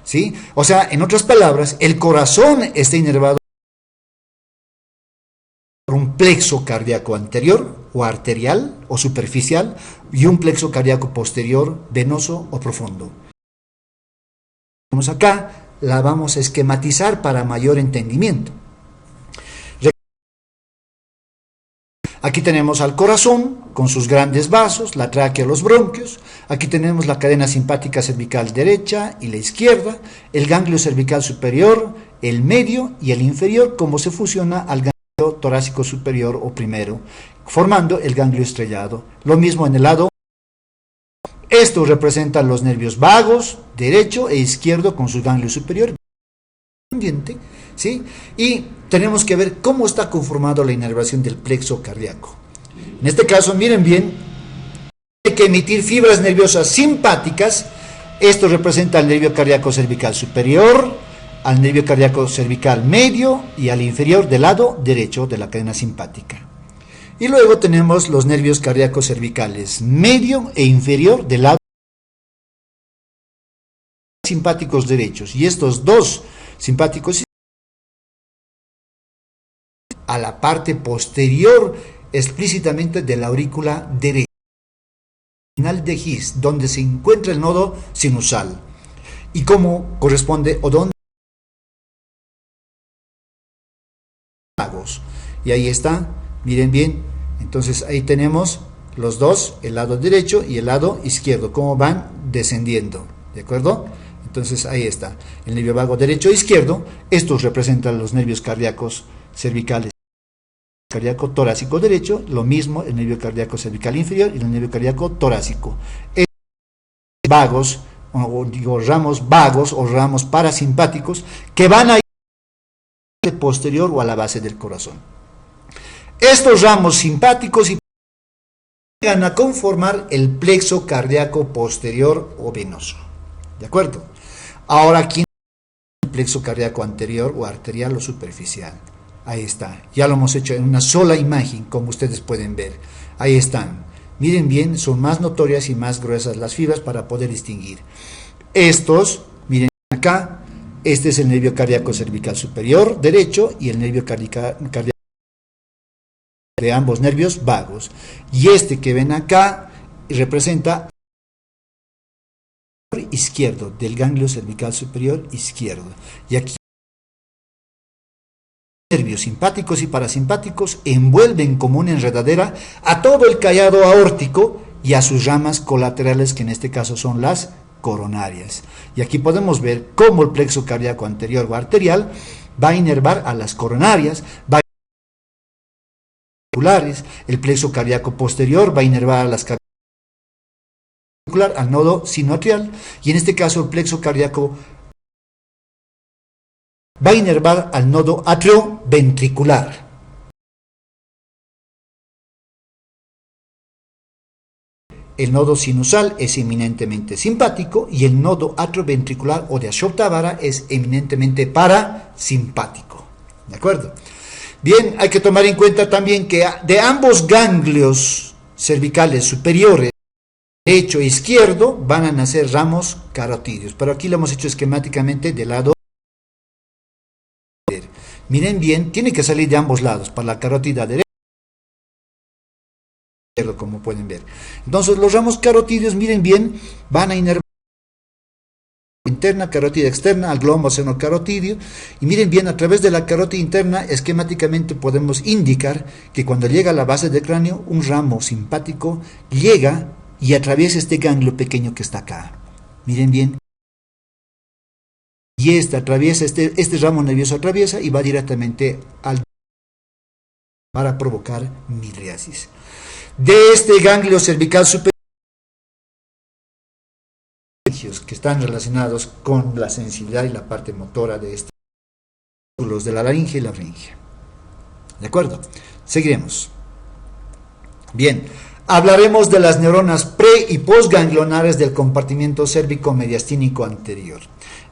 ¿Sí? O sea, en otras palabras, el corazón está inervado por un plexo cardíaco anterior o arterial o superficial y un plexo cardíaco posterior venoso o profundo. Acá la vamos a esquematizar para mayor entendimiento. Aquí tenemos al corazón con sus grandes vasos, la tráquea, los bronquios. Aquí tenemos la cadena simpática cervical derecha y la izquierda, el ganglio cervical superior, el medio y el inferior, como se fusiona al ganglio torácico superior o primero, formando el ganglio estrellado. Lo mismo en el lado. Esto representa los nervios vagos, derecho e izquierdo, con su ganglio superior, ¿sí? Y tenemos que ver cómo está conformado la inervación del plexo cardíaco. En este caso, miren bien, hay que emitir fibras nerviosas simpáticas. Esto representa al nervio cardíaco cervical superior, al nervio cardíaco cervical medio y al inferior del lado derecho de la cadena simpática. Y luego tenemos los nervios cardíacos cervicales medio e inferior del lado simpáticos derechos. Y estos dos simpáticos a la parte posterior explícitamente de la aurícula derecha, final de His, donde se encuentra el nodo sinusal y cómo corresponde o dónde vagos. Y ahí está, miren bien, entonces ahí tenemos los dos, el lado derecho y el lado izquierdo, cómo van descendiendo, ¿de acuerdo? Entonces ahí está, el nervio vago derecho e izquierdo. Estos representan los nervios cardíacos cervicales, cardíaco torácico derecho, lo mismo el nervio cardíaco cervical inferior y el nervio cardíaco torácico. Estos vagos, o digo ramos vagos o ramos parasimpáticos, que van a ir a la parte posterior o a la base del corazón. Estos ramos simpáticos y llegan a conformar el plexo cardíaco posterior o venoso. ¿De acuerdo? Ahora, ¿quién es el plexo cardíaco anterior o arterial o superficial? Ahí está. Ya lo hemos hecho en una sola imagen, como ustedes pueden ver. Ahí están. Miren bien, son más notorias y más gruesas las fibras para poder distinguir. Estos, miren acá, este es el nervio cardíaco cervical superior derecho y el nervio cardíaco de ambos nervios vagos. Y este que ven acá representa izquierdo, del ganglio cervical superior izquierdo. Y aquí nervios simpáticos y parasimpáticos envuelven como una enredadera a todo el callado aórtico y a sus ramas colaterales, que en este caso son las coronarias. Y aquí podemos ver cómo el plexo cardíaco anterior o arterial va a inervar a las coronarias, va a el plexo cardíaco posterior va a inervar a las al nodo sinoatrial, y en este caso el plexo cardíaco va a inervar al nodo atrioventricular. El nodo sinusal es eminentemente simpático y el nodo atrioventricular o de Ashokta Vara es eminentemente parasimpático. ¿De acuerdo? Bien, hay que tomar en cuenta también que de ambos ganglios cervicales superiores, derecho e izquierdo, van a nacer ramos carotídeos. Pero aquí lo hemos hecho esquemáticamente del lado. Miren bien, tiene que salir de ambos lados, para la carótida derecha, como pueden ver. Entonces los ramos carotídeos, miren bien, van a inervar interna, carótida externa, al glomo senocarotídeo, y miren bien, a través de la carótida interna, esquemáticamente podemos indicar que cuando llega a la base del cráneo, un ramo simpático llega y atraviesa este ganglio pequeño que está acá. Miren bien. Y atraviesa, este ramo nervioso atraviesa y va directamente al para provocar midriasis. De este ganglio cervical superior, que están relacionados con la sensibilidad y la parte motora de estos músculos de la laringe y la faringe. ¿De acuerdo? Seguiremos. Bien, hablaremos de las neuronas pre- y postganglionares del compartimiento cérvico-mediastínico anterior.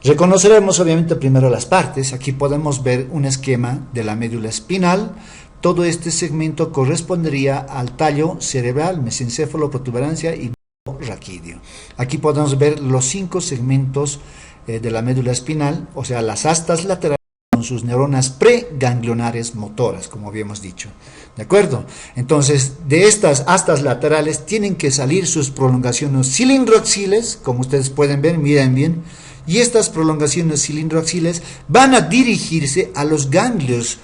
Reconoceremos obviamente primero las partes. Aquí podemos ver un esquema de la médula espinal. Todo este segmento correspondería al tallo cerebral, mesencéfalo, protuberancia y raquídeo. Aquí podemos ver los 5 segmentos de la médula espinal, o sea, las astas laterales con sus neuronas preganglionares motoras, como habíamos dicho. ¿De acuerdo? Entonces, de estas astas laterales tienen que salir sus prolongaciones cilindroaxiles, como ustedes pueden ver, miren bien, y estas prolongaciones cilindroaxiles van a dirigirse a los ganglios,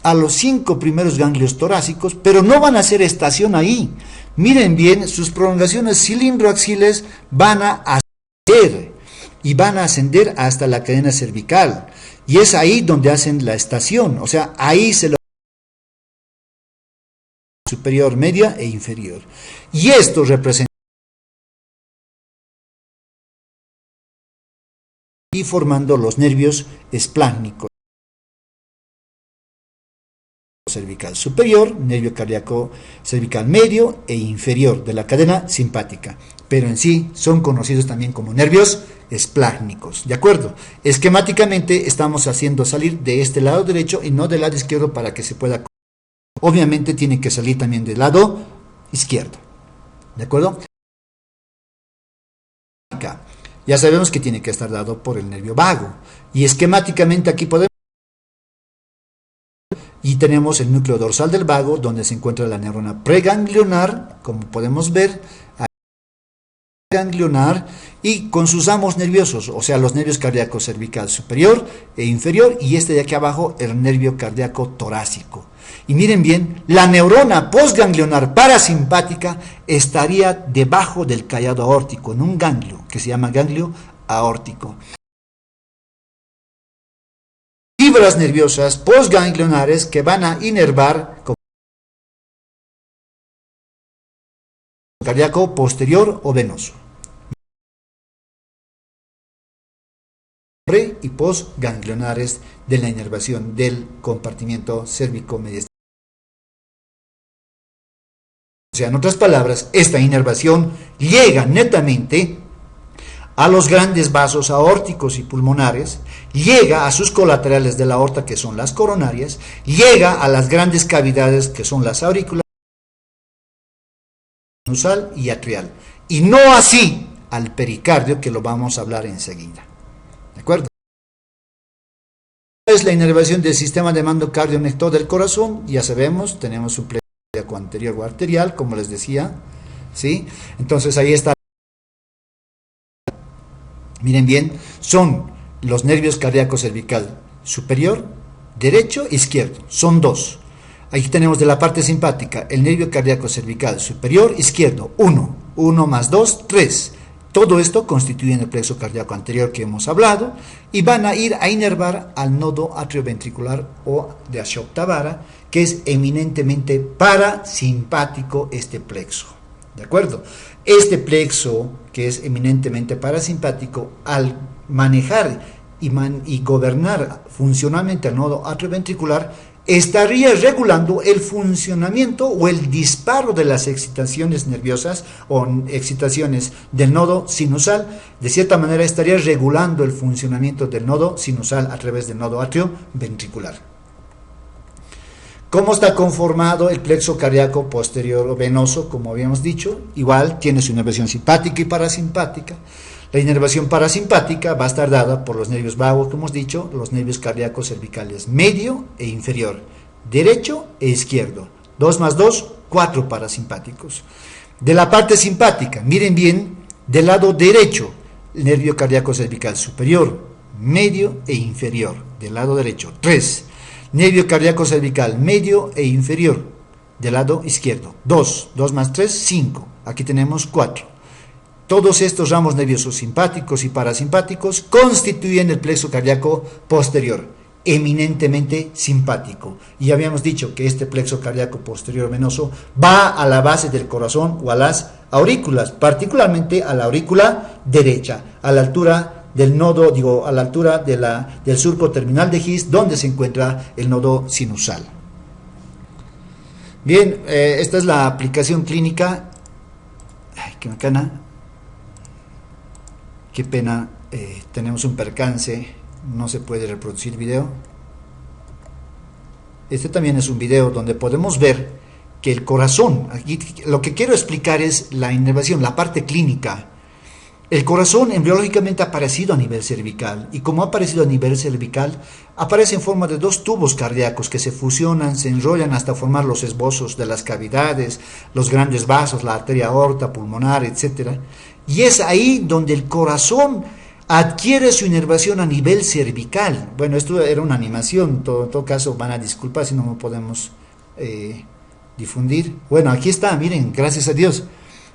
a los 5 primeros ganglios torácicos, pero no van a hacer estación ahí. Miren bien, sus prolongaciones cilindroaxiles van a ascender y van a ascender hasta la cadena cervical. Y es ahí donde hacen la estación, o sea, ahí se lo superior, media e inferior. Y esto representa y formando los nervios espláncnicos. Cervical superior, nervio cardíaco cervical medio e inferior de la cadena simpática, pero en sí son conocidos también como nervios espláncnicos. ¿De acuerdo? Esquemáticamente estamos haciendo salir de este lado derecho y no del lado izquierdo para que se pueda. Obviamente tiene que salir también del lado izquierdo. ¿De acuerdo? Acá. Ya sabemos que tiene que estar dado por el nervio vago. Y esquemáticamente aquí podemos. Y tenemos el núcleo dorsal del vago, donde se encuentra la neurona preganglionar, como podemos ver, ganglionar, y con sus amos nerviosos, o sea, los nervios cardíaco cervical superior e inferior, y este de aquí abajo, el nervio cardíaco torácico. Y miren bien, la neurona postganglionar parasimpática estaría debajo del callado aórtico, en un ganglio, que se llama ganglio aórtico. Fibras nerviosas postganglionares que van a inervar como cardíaco posterior o venoso. Pre- y postganglionares de la inervación del compartimiento cérvico-mediastínico. O sea, en otras palabras, esta inervación llega netamente a los grandes vasos aórticos y pulmonares, llega a sus colaterales de la aorta, que son las coronarias, llega a las grandes cavidades, que son las auriculares, sinusal y atrial, y no así al pericardio, que lo vamos a hablar enseguida. ¿De acuerdo? Es la inervación del sistema de mando cardio-nector del corazón. Ya sabemos, tenemos un plexo cardíaco anterior o arterial, como les decía, ¿sí? Entonces ahí está. Miren bien, son los nervios cardíaco cervical superior, derecho e izquierdo, son 2. Ahí tenemos de la parte simpática el nervio cardíaco cervical superior izquierdo, 1, 1 más 2, 3. Todo esto constituye el plexo cardíaco anterior que hemos hablado y van a ir a inervar al nodo atrioventricular o de Ashokta Vara, que es eminentemente parasimpático este plexo. ¿De acuerdo? Este plexo, que es eminentemente parasimpático, al manejar y gobernar funcionalmente el nodo atrioventricular, estaría regulando el funcionamiento o el disparo de las excitaciones nerviosas o excitaciones del nodo sinusal. De cierta manera estaría regulando el funcionamiento del nodo sinusal a través del nodo atrioventricular. ¿Cómo está conformado el plexo cardíaco posterior venoso? Como habíamos dicho, igual tiene su inervación simpática y parasimpática. La inervación parasimpática va a estar dada por los nervios vagos, como hemos dicho, los nervios cardíacos cervicales medio e inferior, derecho e izquierdo. 2 más 2, 4 parasimpáticos. De la parte simpática, miren bien, del lado derecho, el nervio cardíaco cervical superior, medio e inferior, del lado derecho. 3. Nervio cardíaco cervical medio e inferior, del lado izquierdo. 2. 2 más 3, 5. Aquí tenemos 4. Todos estos ramos nerviosos simpáticos y parasimpáticos constituyen el plexo cardíaco posterior, eminentemente simpático. Y habíamos dicho que este plexo cardíaco posterior venoso va a la base del corazón o a las aurículas, particularmente a la aurícula derecha, a la altura del nodo, a la altura del surco terminal de His, donde se encuentra el nodo sinusal. Bien, esta es la aplicación clínica. Ay, qué bacana. Qué pena, tenemos un percance, no se puede reproducir video. Este también es un video donde podemos ver que el corazón, aquí lo que quiero explicar es la inervación, la parte clínica. El corazón embriológicamente ha aparecido a nivel cervical, y como ha aparecido a nivel cervical, aparece en forma de 2 tubos cardíacos que se fusionan, se enrollan hasta formar los esbozos de las cavidades, los grandes vasos, la arteria aorta, pulmonar, etc. Y es ahí donde el corazón adquiere su inervación a nivel cervical. Bueno, esto era una animación, en todo caso van a disculpar si no lo podemos difundir. Bueno, aquí está, miren, gracias a Dios,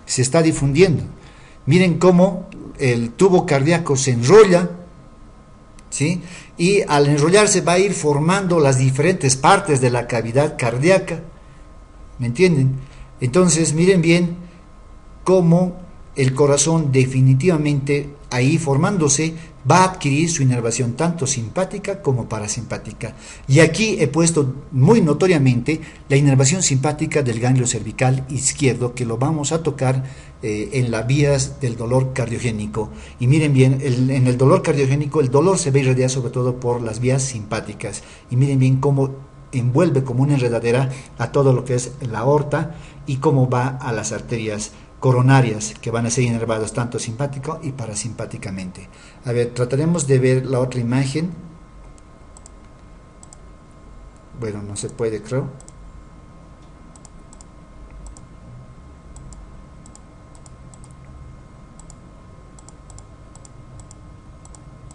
se está difundiendo. Miren cómo el tubo cardíaco se enrolla, ¿sí? Y al enrollarse va a ir formando las diferentes partes de la cavidad cardíaca, ¿me entienden? Entonces, miren bien cómo el corazón definitivamente ahí formándose va a adquirir su inervación tanto simpática como parasimpática. Y aquí he puesto muy notoriamente la inervación simpática del ganglio cervical izquierdo, que lo vamos a tocar en las vías del dolor cardiogénico. Y miren bien, en el dolor cardiogénico el dolor se ve irradiar sobre todo por las vías simpáticas. Y miren bien cómo envuelve como una enredadera a todo lo que es la aorta y cómo va a las arterias coronarias, que van a ser inervadas tanto simpático y parasimpáticamente. A ver, trataremos de ver la otra imagen. Bueno, no se puede, creo.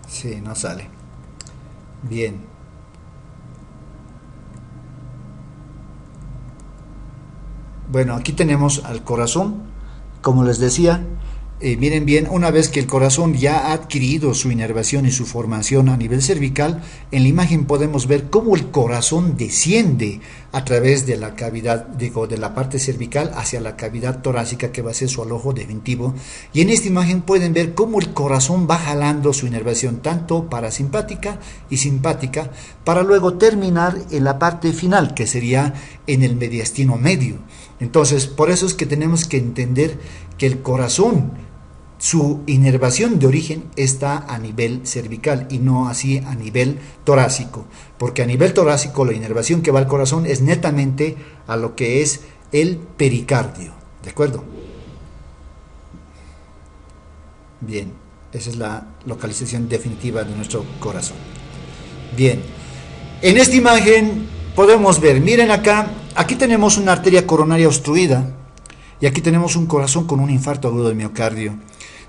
Sí, no sale. Bien. Bueno, aquí tenemos al corazón. Como les decía, miren bien, una vez que el corazón ya ha adquirido su inervación y su formación a nivel cervical, en la imagen podemos ver cómo el corazón desciende a través de la cavidad, de la parte cervical hacia la cavidad torácica, que va a ser su alojo definitivo. Y en esta imagen pueden ver cómo el corazón va jalando su inervación tanto parasimpática y simpática, para luego terminar en la parte final, que sería en el mediastino medio. Entonces, por eso es que tenemos que entender que el corazón, su inervación de origen está a nivel cervical y no así a nivel torácico, porque a nivel torácico la inervación que va al corazón es netamente a lo que es el pericardio, ¿de acuerdo? Bien, esa es la localización definitiva de nuestro corazón. Bien, en esta imagen podemos ver, miren acá, aquí tenemos una arteria coronaria obstruida y aquí tenemos un corazón con un infarto agudo de miocardio.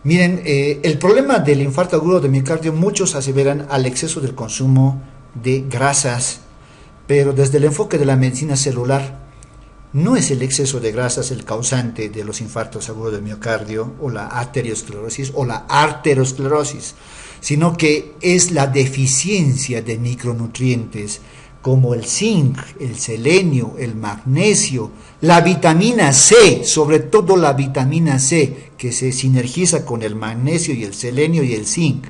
Miren, el problema del infarto agudo de miocardio, muchos aseveran al exceso del consumo de grasas, pero desde el enfoque de la medicina celular, no es el exceso de grasas el causante de los infartos agudos de miocardio o la arteriosclerosis o la arteriosclerosis, sino que es la deficiencia de micronutrientes, como el zinc, el selenio, el magnesio, la vitamina C, sobre todo la vitamina C, que se sinergiza con el magnesio y el selenio y el zinc.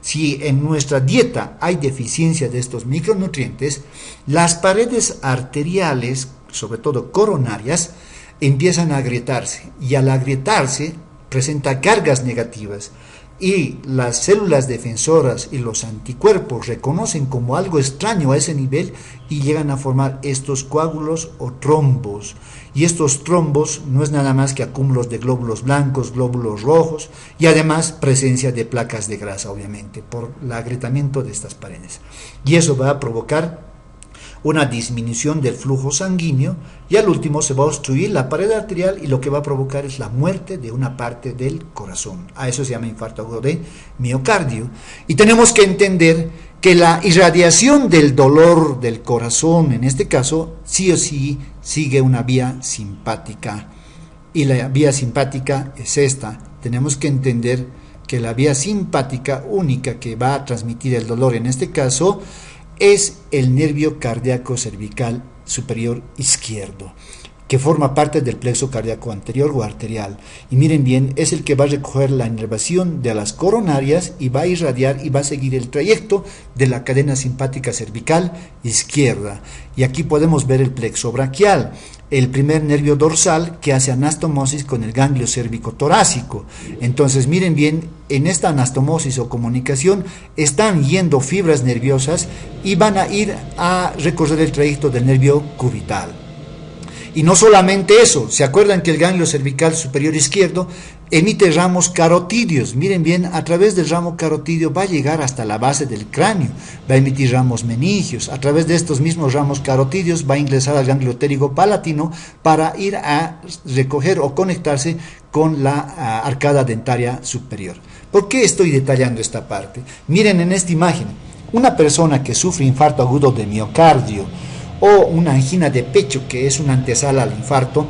Si en nuestra dieta hay deficiencia de estos micronutrientes, las paredes arteriales, sobre todo coronarias, empiezan a agrietarse, y al agrietarse presenta cargas negativas, y las células defensoras y los anticuerpos reconocen como algo extraño a ese nivel y llegan a formar estos coágulos o trombos. Y estos trombos no es nada más que acúmulos de glóbulos blancos, glóbulos rojos y además presencia de placas de grasa, obviamente, por el agrietamiento de estas paredes. Y eso va a provocar una disminución del flujo sanguíneo y al último se va a obstruir la pared arterial y lo que va a provocar es la muerte de una parte del corazón. A eso se llama infarto agudo de miocardio. Y tenemos que entender que la irradiación del dolor del corazón, en este caso, sí o sí sigue una vía simpática. Y la vía simpática es esta. Tenemos que entender que la vía simpática única que va a transmitir el dolor, en este caso, es el nervio cardíaco cervical superior izquierdo, que forma parte del plexo cardíaco anterior o arterial. Y miren bien, es el que va a recoger la inervación de las coronarias y va a irradiar y va a seguir el trayecto de la cadena simpática cervical izquierda. Y aquí podemos ver el plexo braquial, el primer nervio dorsal que hace anastomosis con el ganglio cérvico-torácico. Entonces miren bien, en esta anastomosis o comunicación están yendo fibras nerviosas y van a ir a recorrer el trayecto del nervio cubital. Y no solamente eso, ¿se acuerdan que el ganglio cervical superior izquierdo emite ramos carotídeos? Miren bien, a través del ramo carotídeo va a llegar hasta la base del cráneo, va a emitir ramos meningios, a través de estos mismos ramos carotídeos va a ingresar al ganglio ptérico palatino para ir a recoger o conectarse con la arcada dentaria superior. ¿Por qué estoy detallando esta parte? Miren en esta imagen, una persona que sufre infarto agudo de miocardio, o una angina de pecho, que es una antesala al infarto,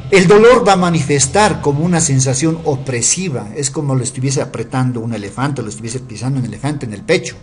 el dolor va a manifestar como una sensación opresiva, es como lo estuviese apretando un elefante, lo estuviese pisando un elefante en el pecho.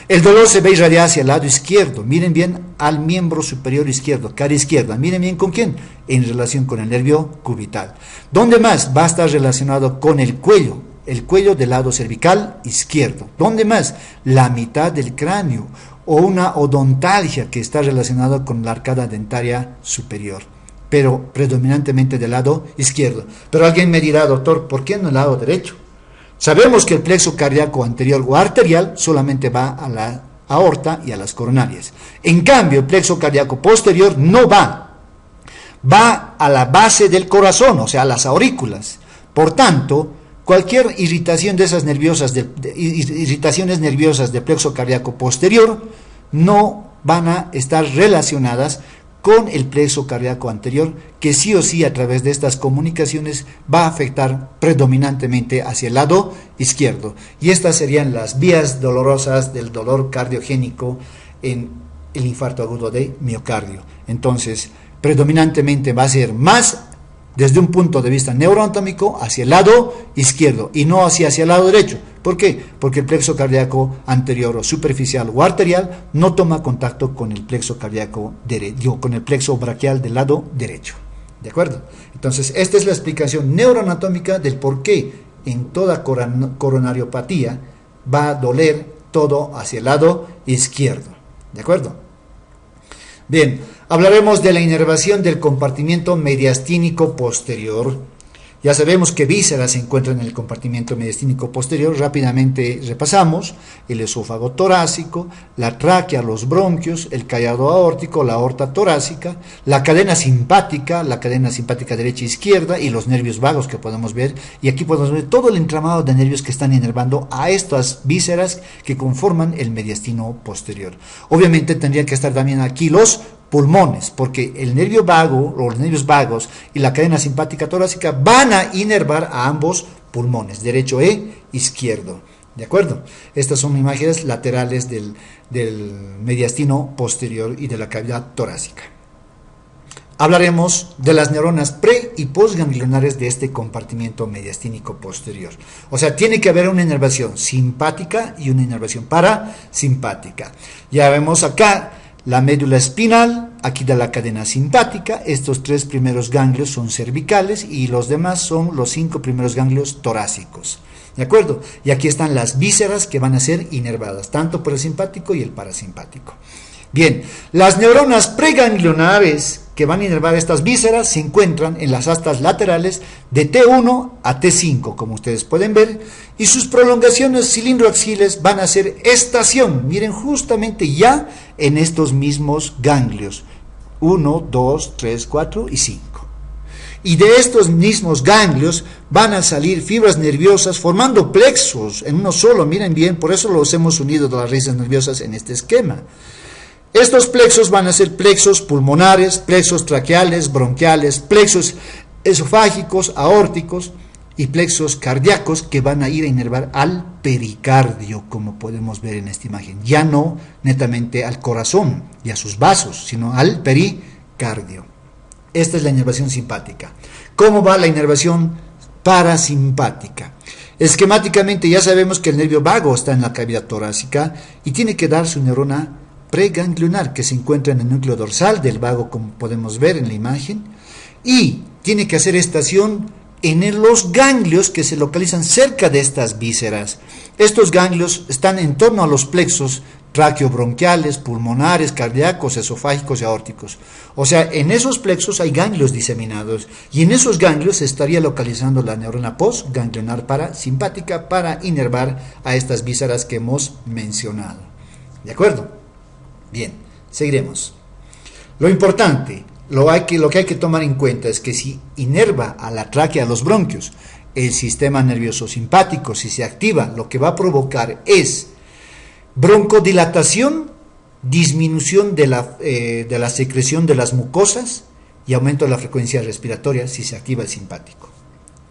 El dolor se va a irradiar hacia el lado izquierdo, miren bien, al miembro superior izquierdo, cara izquierda, miren bien con quién, en relación con el nervio cubital. ¿Dónde más? Va a estar relacionado con el cuello del lado cervical izquierdo. ¿Dónde más? La mitad del cráneo, o una odontalgia que está relacionada con la arcada dentaria superior, pero predominantemente del lado izquierdo. Pero alguien me dirá, doctor, ¿por qué no el lado derecho? Sabemos que el plexo cardíaco anterior o arterial solamente va a la aorta y a las coronarias. En cambio, el plexo cardíaco posterior no va a la base del corazón, o sea, a las aurículas. Por tanto, cualquier irritación de esas irritaciones nerviosas del plexo cardíaco posterior no van a estar relacionadas con el plexo cardíaco anterior, que sí o sí a través de estas comunicaciones va a afectar predominantemente hacia el lado izquierdo. Y estas serían las vías dolorosas del dolor cardiogénico en el infarto agudo de miocardio. Entonces, predominantemente va a ser más desde un punto de vista neuroanatómico hacia el lado izquierdo y no hacia el lado derecho. ¿Por qué? Porque el plexo cardíaco anterior o superficial o arterial no toma contacto con el plexo cardíaco derecho, con el plexo braquial del lado derecho. ¿De acuerdo? Entonces, esta es la explicación neuroanatómica del por qué en toda coronariopatía va a doler todo hacia el lado izquierdo. ¿De acuerdo? Bien, hablaremos de la inervación del compartimiento mediastínico posterior. Ya sabemos que vísceras se encuentran en el compartimiento mediastínico posterior. Rápidamente repasamos: el esófago torácico, la tráquea, los bronquios, el callado aórtico, la aorta torácica, la cadena simpática derecha e izquierda y los nervios vagos que podemos ver. Y aquí podemos ver todo el entramado de nervios que están inervando a estas vísceras que conforman el mediastino posterior. Obviamente tendrían que estar también aquí los pulmones, porque el nervio vago o los nervios vagos y la cadena simpática torácica van a inervar a ambos pulmones, derecho e izquierdo. ¿De acuerdo? Estas son imágenes laterales del mediastino posterior y de la cavidad torácica. Hablaremos de las neuronas pre- y postganglionares de este compartimiento mediastínico posterior. O sea, tiene que haber una inervación simpática y una inervación parasimpática. Ya vemos acá la médula espinal, aquí de la cadena simpática. Estos 3 primeros ganglios son cervicales y los demás son los 5 primeros ganglios torácicos. ¿De acuerdo? Y aquí están las vísceras que van a ser inervadas, tanto por el simpático y el parasimpático. Bien, las neuronas preganglionares que van a inervar estas vísceras se encuentran en las astas laterales de T1 a T5, como ustedes pueden ver, y sus prolongaciones cilindroaxiles van a ser estación, miren, justamente ya en estos mismos ganglios, 1, 2, 3, 4 y 5. Y de estos mismos ganglios van a salir fibras nerviosas formando plexos en uno solo, miren bien, por eso los hemos unido de las raíces nerviosas en este esquema. Estos plexos van a ser plexos pulmonares, plexos traqueales, bronquiales, plexos esofágicos, aórticos y plexos cardíacos que van a ir a inervar al pericardio, como podemos ver en esta imagen. Ya no netamente al corazón y a sus vasos, sino al pericardio. Esta es la inervación simpática. ¿Cómo va la inervación parasimpática? Esquemáticamente ya sabemos que el nervio vago está en la cavidad torácica y tiene que dar su neurona preganglionar que se encuentra en el núcleo dorsal del vago, como podemos ver en la imagen, y tiene que hacer estación en los ganglios que se localizan cerca de estas vísceras. Estos ganglios están en torno a los plexos traqueobronquiales, pulmonares, cardíacos, esofágicos y aórticos. O sea, en esos plexos hay ganglios diseminados y en esos ganglios se estaría localizando la neurona postganglionar parasimpática para inervar a estas vísceras que hemos mencionado. ¿De acuerdo? Bien, seguiremos. Lo importante, lo que hay que tomar en cuenta es que si inerva a la tráquea, a los bronquios, el sistema nervioso simpático, si se activa, lo que va a provocar es broncodilatación, disminución de la secreción de las mucosas y aumento de la frecuencia respiratoria si se activa el simpático.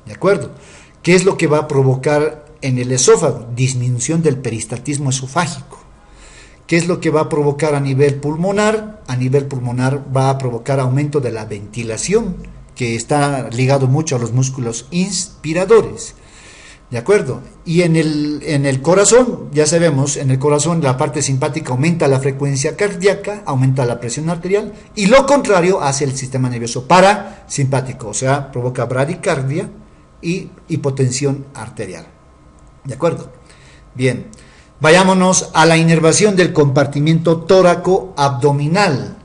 ¿De acuerdo? ¿Qué es lo que va a provocar en el esófago? Disminución del peristaltismo esofágico. ¿Qué es lo que va a provocar a nivel pulmonar? A nivel pulmonar va a provocar aumento de la ventilación, que está ligado mucho a los músculos inspiradores. ¿De acuerdo? Y en el corazón, ya sabemos, en el corazón la parte simpática aumenta la frecuencia cardíaca, aumenta la presión arterial, y lo contrario hace el sistema nervioso parasimpático, o sea, provoca bradicardia y hipotensión arterial. ¿De acuerdo? Bien. Vayámonos a la inervación del compartimiento tóraco-abdominal.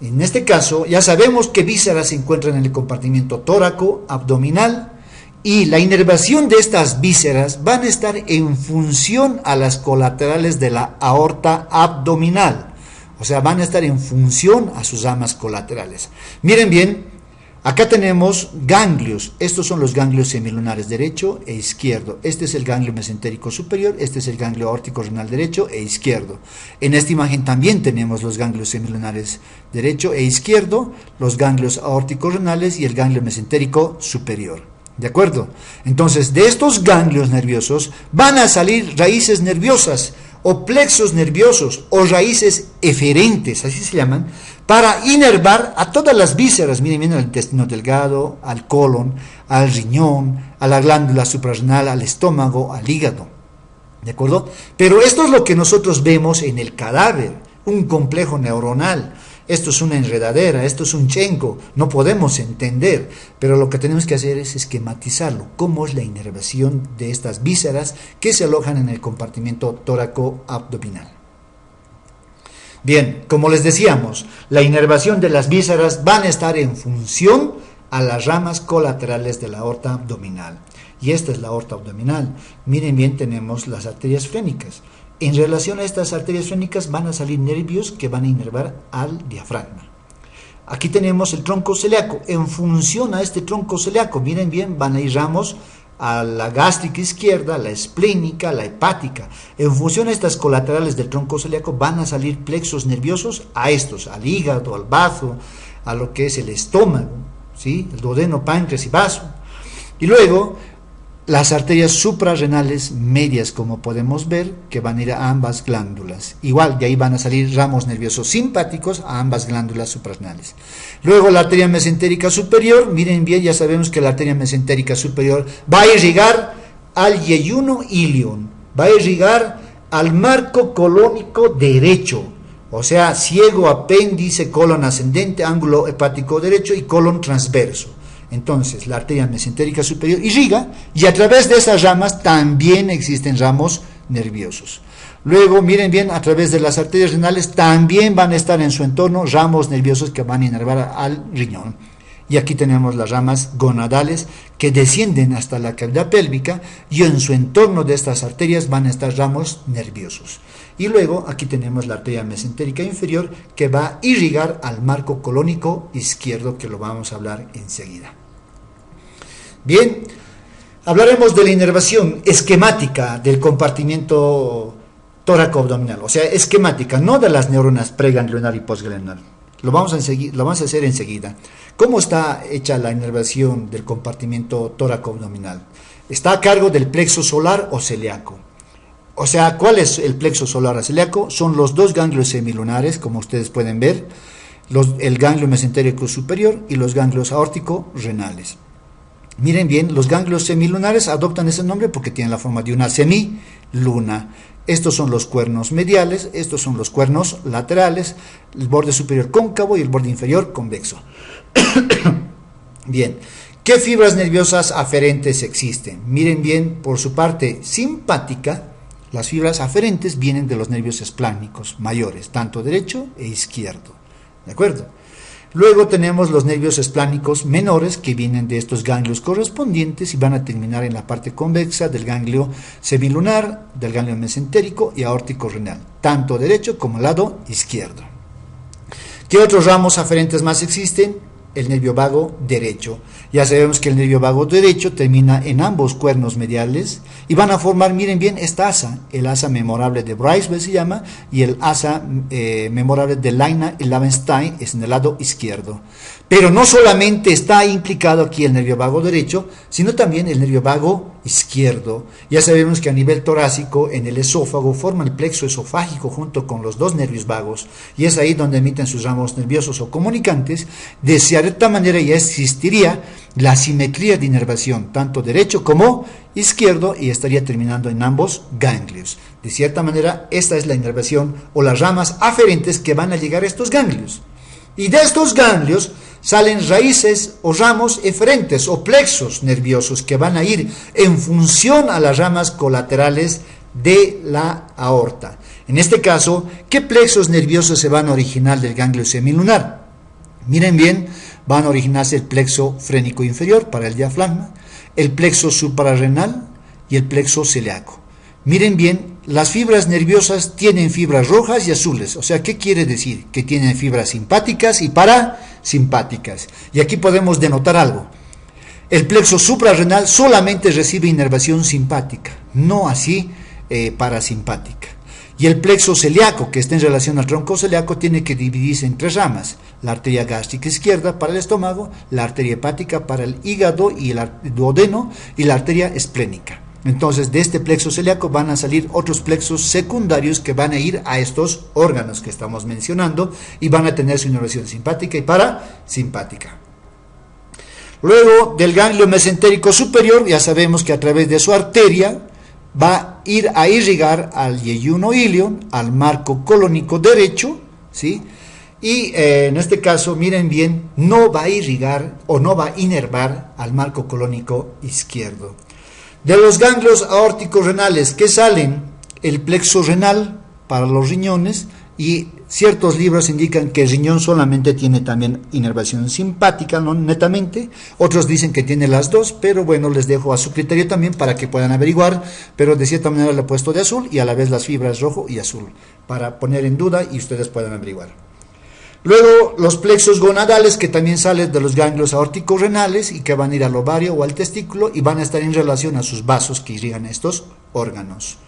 En este caso, ya sabemos que vísceras se encuentran en el compartimiento tóraco-abdominal y la inervación de estas vísceras van a estar en función a las colaterales de la aorta abdominal. O sea, van a estar en función a sus ramas colaterales. Miren bien. Acá tenemos ganglios, estos son los ganglios semilunares derecho e izquierdo, este es el ganglio mesentérico superior, este es el ganglio aórtico renal derecho e izquierdo. En esta imagen también tenemos los ganglios semilunares derecho e izquierdo, los ganglios aórticos renales y el ganglio mesentérico superior. ¿De acuerdo? Entonces, de estos ganglios nerviosos van a salir raíces nerviosas o plexos nerviosos o raíces eferentes, así se llaman, para inervar a todas las vísceras, miren, al intestino delgado, al colon, al riñón, a la glándula suprarrenal, al estómago, al hígado. ¿De acuerdo? Pero esto es lo que nosotros vemos en el cadáver, un complejo neuronal. Esto es una enredadera, esto es un chenco, no podemos entender, pero lo que tenemos que hacer es esquematizarlo, cómo es la inervación de estas vísceras que se alojan en el compartimento tóraco-abdominal. Bien, como les decíamos, la inervación de las vísceras van a estar en función a las ramas colaterales de la aorta abdominal. Y esta es la aorta abdominal. Miren bien, tenemos las arterias frénicas. En relación a estas arterias frénicas van a salir nervios que van a inervar al diafragma. Aquí tenemos el tronco celíaco. En función a este tronco celíaco, miren bien, van a ir ramos a la gástrica izquierda, la esplénica, la hepática. En función a estas colaterales del tronco celíaco van a salir plexos nerviosos a estos, al hígado, al bazo, a lo que es el estómago, ¿sí? El duodeno, páncreas y vaso. Y luego las arterias suprarrenales medias, como podemos ver, que van a ir a ambas glándulas. Igual, de ahí van a salir ramos nerviosos simpáticos a ambas glándulas suprarrenales. Luego la arteria mesentérica superior, miren bien, ya sabemos que la arteria mesentérica superior va a irrigar al yeyuno ilion, va a irrigar al marco colónico derecho. O sea, ciego, apéndice, colon ascendente, ángulo hepático derecho y colon transverso. Entonces, la arteria mesentérica superior irriga y a través de esas ramas también existen ramos nerviosos. Luego, miren bien, a través de las arterias renales también van a estar en su entorno ramos nerviosos que van a inervar al riñón. Y aquí tenemos las ramas gonadales que descienden hasta la cavidad pélvica y en su entorno de estas arterias van a estar ramos nerviosos. Y luego aquí tenemos la arteria mesentérica inferior que va a irrigar al marco colónico izquierdo, que lo vamos a hablar enseguida. Bien, hablaremos de la inervación esquemática del compartimiento tóraco-abdominal, o sea, esquemática, no de las neuronas preganglionar y postganglionar. Lo vamos a hacer enseguida. ¿Cómo está hecha la inervación del compartimento tóraco-abdominal? Está a cargo del plexo solar o celíaco. O sea, ¿cuál es el plexo solar o celíaco? Son los dos ganglios semilunares, como ustedes pueden ver, el ganglio mesentérico superior y los ganglios aórtico-renales. Miren bien, los ganglios semilunares adoptan ese nombre porque tienen la forma de una semiluna. Estos son los cuernos mediales, estos son los cuernos laterales, el borde superior cóncavo y el borde inferior convexo. Bien, ¿qué fibras nerviosas aferentes existen? Miren bien, por su parte simpática, las fibras aferentes vienen de los nervios esplánicos mayores, tanto derecho e izquierdo. ¿De acuerdo? Luego tenemos los nervios esplánicos menores que vienen de estos ganglios correspondientes y van a terminar en la parte convexa del ganglio semilunar, del ganglio mesentérico y aórtico renal, tanto derecho como lado izquierdo. ¿Qué otros ramos aferentes más existen? El nervio vago derecho. Ya sabemos que el nervio vago derecho termina en ambos cuernos mediales y van a formar, miren bien, esta asa, el asa memorable de Brisbane se llama, y el asa memorable de Leina y Lavenstein es en el lado izquierdo. Pero no solamente está implicado aquí el nervio vago derecho, sino también el nervio vago izquierdo. Ya sabemos que a nivel torácico, en el esófago, forma el plexo esofágico junto con los dos nervios vagos, y es ahí donde emiten sus ramos nerviosos o comunicantes. De cierta manera ya existiría la simetría de inervación, tanto derecho como izquierdo, y estaría terminando en ambos ganglios. De cierta manera, esta es la inervación o las ramas aferentes que van a llegar a estos ganglios. Y de estos ganglios salen raíces o ramos eferentes o plexos nerviosos que van a ir en función a las ramas colaterales de la aorta. En este caso, ¿qué plexos nerviosos se van a originar del ganglio semilunar? Miren bien, van a originarse el plexo frénico inferior para el diafragma, el plexo suprarrenal y el plexo celíaco. Miren bien, las fibras nerviosas tienen fibras rojas y azules. O sea, ¿qué quiere decir? Que tienen fibras simpáticas y parasimpáticas. Y aquí podemos denotar algo. El plexo suprarrenal solamente recibe inervación simpática, no así parasimpática. Y el plexo celíaco, que está en relación al tronco celíaco, tiene que dividirse en tres ramas: la arteria gástrica izquierda para el estómago, la arteria hepática para el hígado y el duodeno, y la arteria esplénica. Entonces, de este plexo celíaco van a salir otros plexos secundarios que van a ir a estos órganos que estamos mencionando y van a tener su inervación simpática y parasimpática. Luego, del ganglio mesentérico superior, ya sabemos que a través de su arteria va a ir a irrigar al yeyuno ilion, al marco colónico derecho, ¿sí? Y en este caso, miren bien, no va a irrigar o no va a inervar al marco colónico izquierdo. De los ganglios aórticos renales que salen, el plexo renal para los riñones, y ciertos libros indican que el riñón solamente tiene también inervación simpática, no netamente, otros dicen que tiene las dos, pero bueno, les dejo a su criterio también para que puedan averiguar, pero de cierta manera le he puesto de azul y a la vez las fibras rojo y azul, para poner en duda y ustedes puedan averiguar. Luego, los plexos gonadales, que también salen de los ganglios aórticos renales y que van a ir al ovario o al testículo y van a estar en relación a sus vasos que irrigan estos órganos.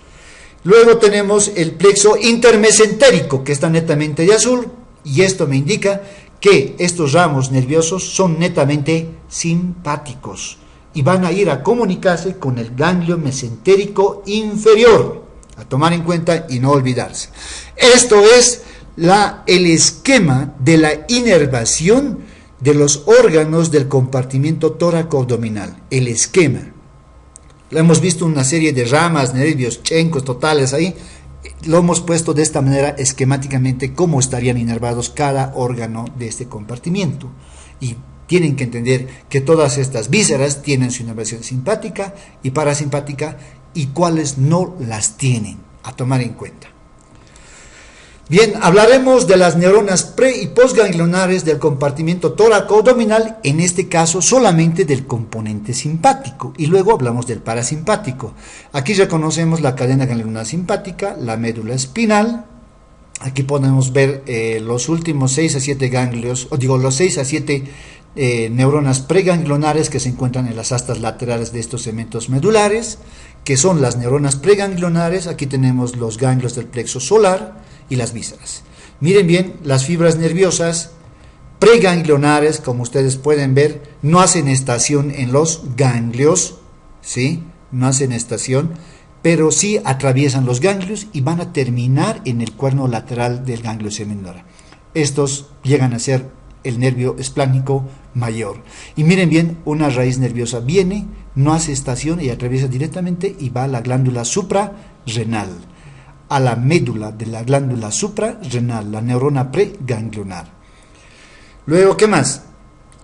Luego tenemos el plexo intermesentérico, que está netamente de azul, y esto me indica que estos ramos nerviosos son netamente simpáticos y van a ir a comunicarse con el ganglio mesentérico inferior, a tomar en cuenta y no olvidarse. Esto es el esquema de la inervación de los órganos del compartimento tóraco-abdominal, el esquema. Lo hemos visto una serie de ramas, nervios, chencos totales ahí. lo hemos puesto de esta manera esquemáticamente cómo estarían inervados cada órgano de este compartimiento. Y tienen que entender que todas estas vísceras tienen su inervación simpática y parasimpática y cuáles no las tienen, a tomar en cuenta. Bien, hablaremos de las neuronas pre- y postganglionares del compartimiento tóraco-abdominal, en este caso solamente del componente simpático, y luego hablamos del parasimpático. Aquí reconocemos la cadena ganglionar simpática, la médula espinal. Aquí podemos ver los últimos 6 a 7 ganglios, los 6 a 7 neuronas preganglionares que se encuentran en las astas laterales de estos segmentos medulares, que son las neuronas preganglionares. Aquí tenemos los ganglios del plexo solar y las vísceras. Miren bien, las fibras nerviosas preganglionares, como ustedes pueden ver, no hacen estación en los ganglios, ¿sí? No hacen estación, pero sí atraviesan los ganglios y van a terminar en el cuerno lateral del ganglio semilunar. Estos llegan a ser el nervio esplánico mayor. Y miren bien, una raíz nerviosa viene, no hace estación y atraviesa directamente y va a la glándula suprarrenal, a la médula de la glándula suprarrenal, la neurona preganglionar. Luego, ¿qué más?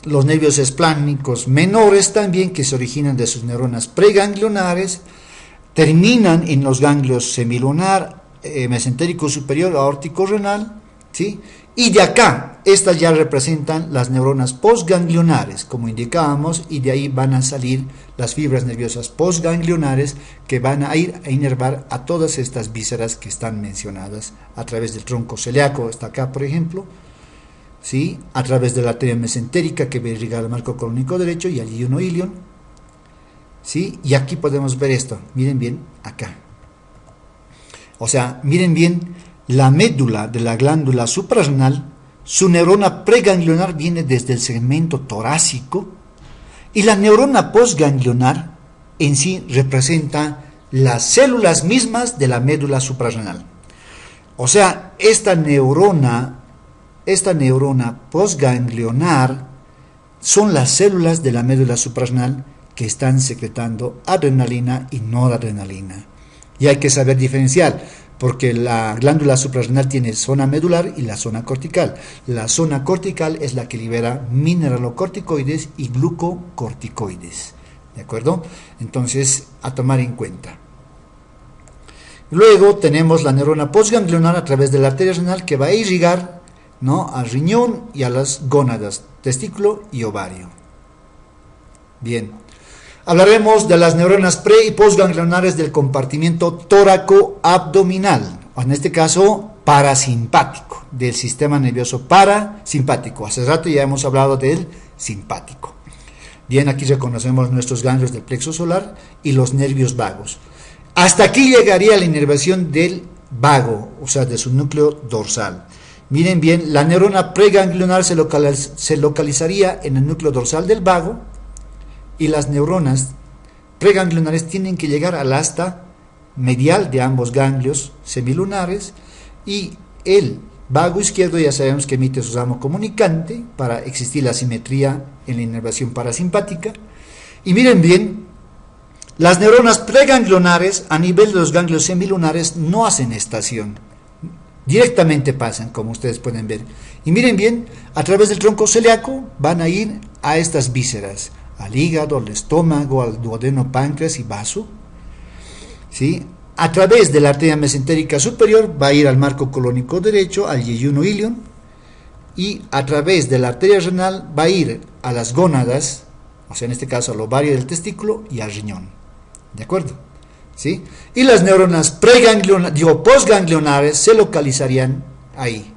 Los nervios esplánicos menores también, que se originan de sus neuronas preganglionares, terminan en los ganglios semilunar, mesentérico superior, aórtico renal, ¿sí? Y de acá, estas ya representan las neuronas postganglionares, como indicábamos, y de ahí van a salir las fibras nerviosas postganglionares que van a ir a inervar a todas estas vísceras que están mencionadas a través del tronco celíaco, hasta acá, por ejemplo, ¿sí? A través de la arteria mesentérica que va a irrigar el marco colónico derecho y al yeyuno ilion, ¿sí? Y aquí podemos ver esto, miren bien, acá. O sea, miren bien, la médula de la glándula suprarrenal, su neurona preganglionar viene desde el segmento torácico y la neurona postganglionar en sí representa las células mismas de la médula suprarrenal. O sea, esta neurona postganglionar son las células de la médula suprarrenal que están secretando adrenalina y noradrenalina. Y hay que saber diferenciar, porque la glándula suprarrenal tiene zona medular y la zona cortical. La zona cortical es la que libera mineralocorticoides y glucocorticoides. ¿De acuerdo? Entonces, a tomar en cuenta. Luego tenemos la neurona postganglionar a través de la arteria renal que va a irrigar, ¿no?, al riñón y a las gónadas, testículo y ovario. Bien. Hablaremos de las neuronas pre- y postganglionares del compartimiento tóraco-abdominal, en este caso parasimpático, del sistema nervioso parasimpático. Hace rato ya hemos hablado del simpático. Bien, aquí reconocemos nuestros ganglios del plexo solar y los nervios vagos. Hasta aquí llegaría la inervación del vago, o sea, de su núcleo dorsal. Miren bien, la neurona preganglionar se localizaría en el núcleo dorsal del vago, y las neuronas preganglionares tienen que llegar al asta medial de ambos ganglios semilunares, y el vago izquierdo ya sabemos que emite su ramo comunicante para existir la simetría en la inervación parasimpática. Y miren bien, las neuronas preganglionares a nivel de los ganglios semilunares no hacen estación, directamente pasan, como ustedes pueden ver. Y miren bien, a través del tronco celíaco van a ir a estas vísceras, al hígado, al estómago, al duodeno, páncreas y vaso, ¿sí? A través de la arteria mesentérica superior va a ir al marco colónico derecho, al yeyuno ilion, y a través de la arteria renal va a ir a las gónadas, o sea, en este caso al ovario del testículo y al riñón. ¿De acuerdo? ¿Sí? Y las neuronas postganglionares se localizarían ahí,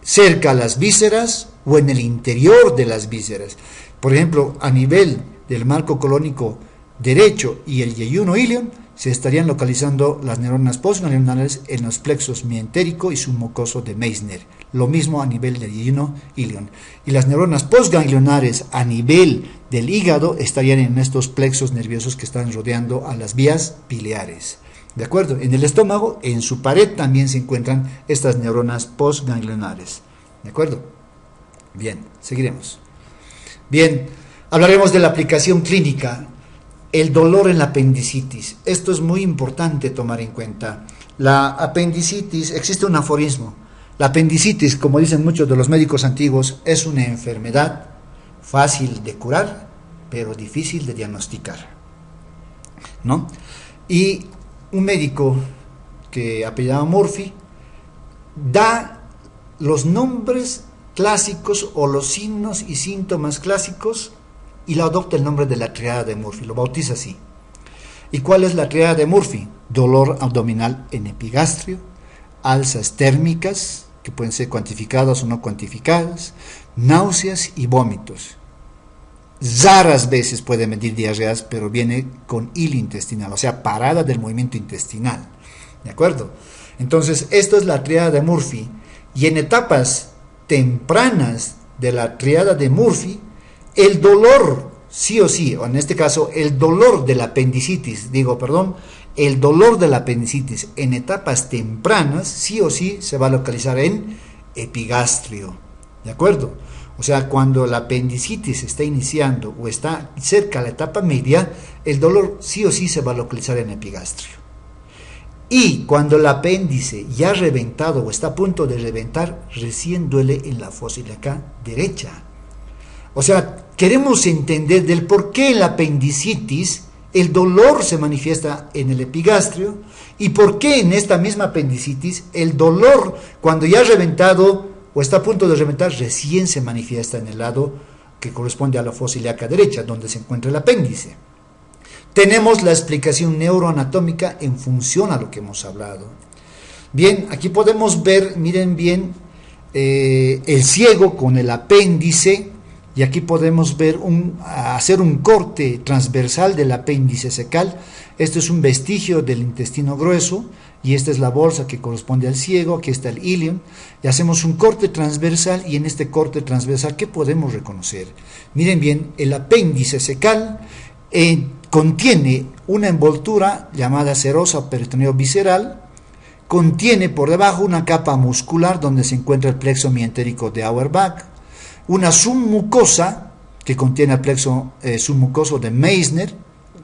cerca a las vísceras o en el interior de las vísceras. Por ejemplo, a nivel del marco colónico derecho y el yeyuno ilion, se estarían localizando las neuronas postganglionares en los plexos mientérico y submucoso de Meissner. Lo mismo a nivel del yeyuno ilion. Y las neuronas postganglionares a nivel del hígado estarían en estos plexos nerviosos que están rodeando a las vías biliares. ¿De acuerdo? En el estómago, en su pared, también se encuentran estas neuronas postganglionares. ¿De acuerdo? Bien, seguiremos. Bien, hablaremos de la aplicación clínica, el dolor en la apendicitis. Esto es muy importante tomar en cuenta. La apendicitis, existe un aforismo. La apendicitis, como dicen muchos de los médicos antiguos, es una enfermedad fácil de curar, pero difícil de diagnosticar, ¿no? Y un médico que apellidaba Murphy da los nombres clásicos o los signos y síntomas clásicos y le adopta el nombre de la triada de Murphy, lo bautiza así. ¿Y cuál es la triada de Murphy? Dolor abdominal en epigastrio, alzas térmicas, que pueden ser cuantificadas o no cuantificadas, náuseas y vómitos. Raras veces puede medir diarreas, pero viene con hilo intestinal, o sea, parada del movimiento intestinal. ¿De acuerdo? Entonces, esto es la triada de Murphy. Y en etapas tempranas de la triada de Murphy, el dolor, sí o sí, o en este caso, el dolor de la apendicitis, el dolor de la apendicitis en etapas tempranas, sí o sí, se va a localizar en epigastrio. ¿De acuerdo? O sea, cuando la apendicitis está iniciando o está cerca a la etapa media, el dolor sí o sí se va a localizar en epigastrio. Y cuando el apéndice ya ha reventado o está a punto de reventar, recién duele en la fosa ilíaca derecha. O sea, queremos entender del por qué en la apendicitis el dolor se manifiesta en el epigastrio y por qué en esta misma apendicitis el dolor, cuando ya ha reventado o está a punto de reventar, recién se manifiesta en el lado que corresponde a la fosa ilíaca derecha, donde se encuentra el apéndice. Tenemos la explicación neuroanatómica en función a lo que hemos hablado. Bien, aquí podemos ver, miren bien, el ciego con el apéndice, y aquí podemos ver hacer un corte transversal del apéndice cecal. Esto es un vestigio del intestino grueso, y esta es la bolsa que corresponde al ciego, aquí está el ilion, y hacemos un corte transversal, y en este corte transversal, ¿qué podemos reconocer? Miren bien, el apéndice cecal contiene una envoltura llamada serosa peritoneo visceral, contiene por debajo una capa muscular donde se encuentra el plexo mientérico de Auerbach, una submucosa que contiene el plexo submucoso de Meissner,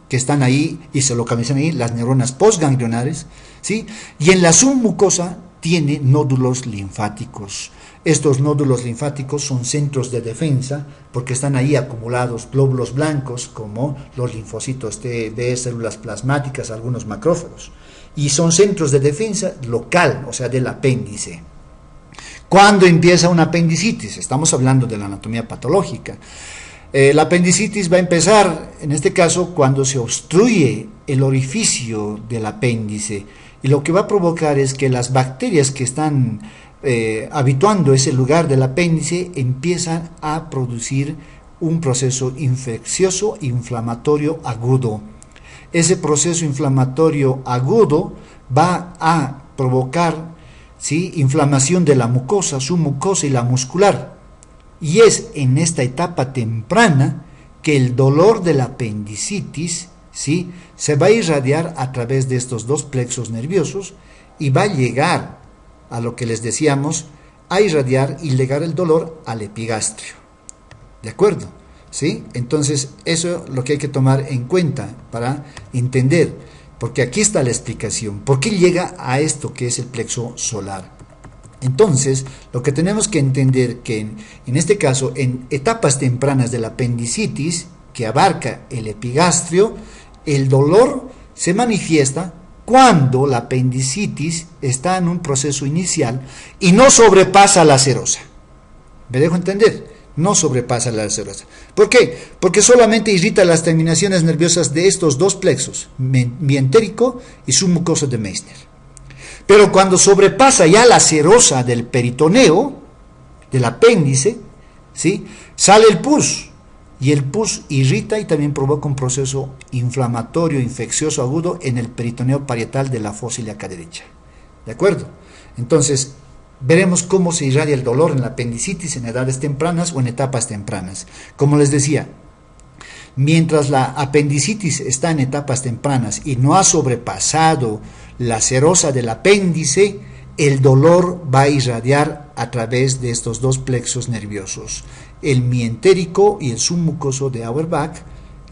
que están ahí y se localizan ahí las neuronas postganglionares, ¿sí? Y en la submucosa tiene nódulos linfáticos. Estos nódulos linfáticos son centros de defensa porque están ahí acumulados glóbulos blancos como los linfocitos T, B, células plasmáticas, algunos macrófagos. Y son centros de defensa local, o sea, del apéndice. ¿Cuándo empieza una apendicitis? Estamos hablando de la anatomía patológica. La apendicitis va a empezar, en este caso, cuando se obstruye el orificio del apéndice. Y lo que va a provocar es que las bacterias que están habituando ese lugar del apéndice empiezan a producir un proceso infeccioso inflamatorio agudo. Ese proceso inflamatorio agudo va a provocar, ¿sí?, inflamación de la mucosa, submucosa y la muscular. Y es en esta etapa temprana que el dolor de la apendicitis, ¿sí?, se va a irradiar a través de estos dos plexos nerviosos y va a llegar a lo que les decíamos, a irradiar y llegar el dolor al epigastrio. ¿De acuerdo? ¿Sí? Entonces, eso es lo que hay que tomar en cuenta para entender, porque aquí está la explicación. ¿Por qué llega a esto que es el plexo solar? Entonces, lo que tenemos que entender que en este caso, en etapas tempranas de la apendicitis, que abarca el epigastrio, el dolor se manifiesta cuando la apendicitis está en un proceso inicial y no sobrepasa la serosa. ¿Me dejo entender? No sobrepasa la serosa. ¿Por qué? Porque solamente irrita las terminaciones nerviosas de estos dos plexos, mientérico y submucoso de Meissner. Pero cuando sobrepasa ya la serosa del peritoneo, del apéndice, ¿sí?, sale el pus. Y el pus irrita y también provoca un proceso inflamatorio, infeccioso agudo en el peritoneo parietal de la fosa ilíaca derecha. ¿De acuerdo? Entonces, veremos cómo se irradia el dolor en la apendicitis en edades tempranas o en etapas tempranas. Como les decía, mientras la apendicitis está en etapas tempranas y no ha sobrepasado la serosa del apéndice, el dolor va a irradiar a través de estos dos plexos nerviosos, el mientérico y el submucoso de Auerbach,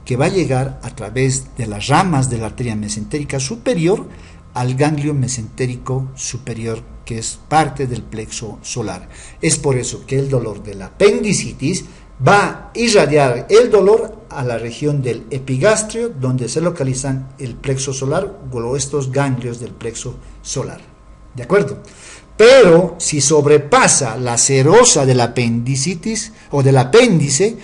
que va a llegar a través de las ramas de la arteria mesentérica superior al ganglio mesentérico superior, que es parte del plexo solar. Es por eso que el dolor de la apendicitis va a irradiar el dolor a la región del epigastrio, donde se localizan el plexo solar o estos ganglios del plexo solar. ¿De acuerdo? Pero si sobrepasa la serosa de la apendicitis o del apéndice,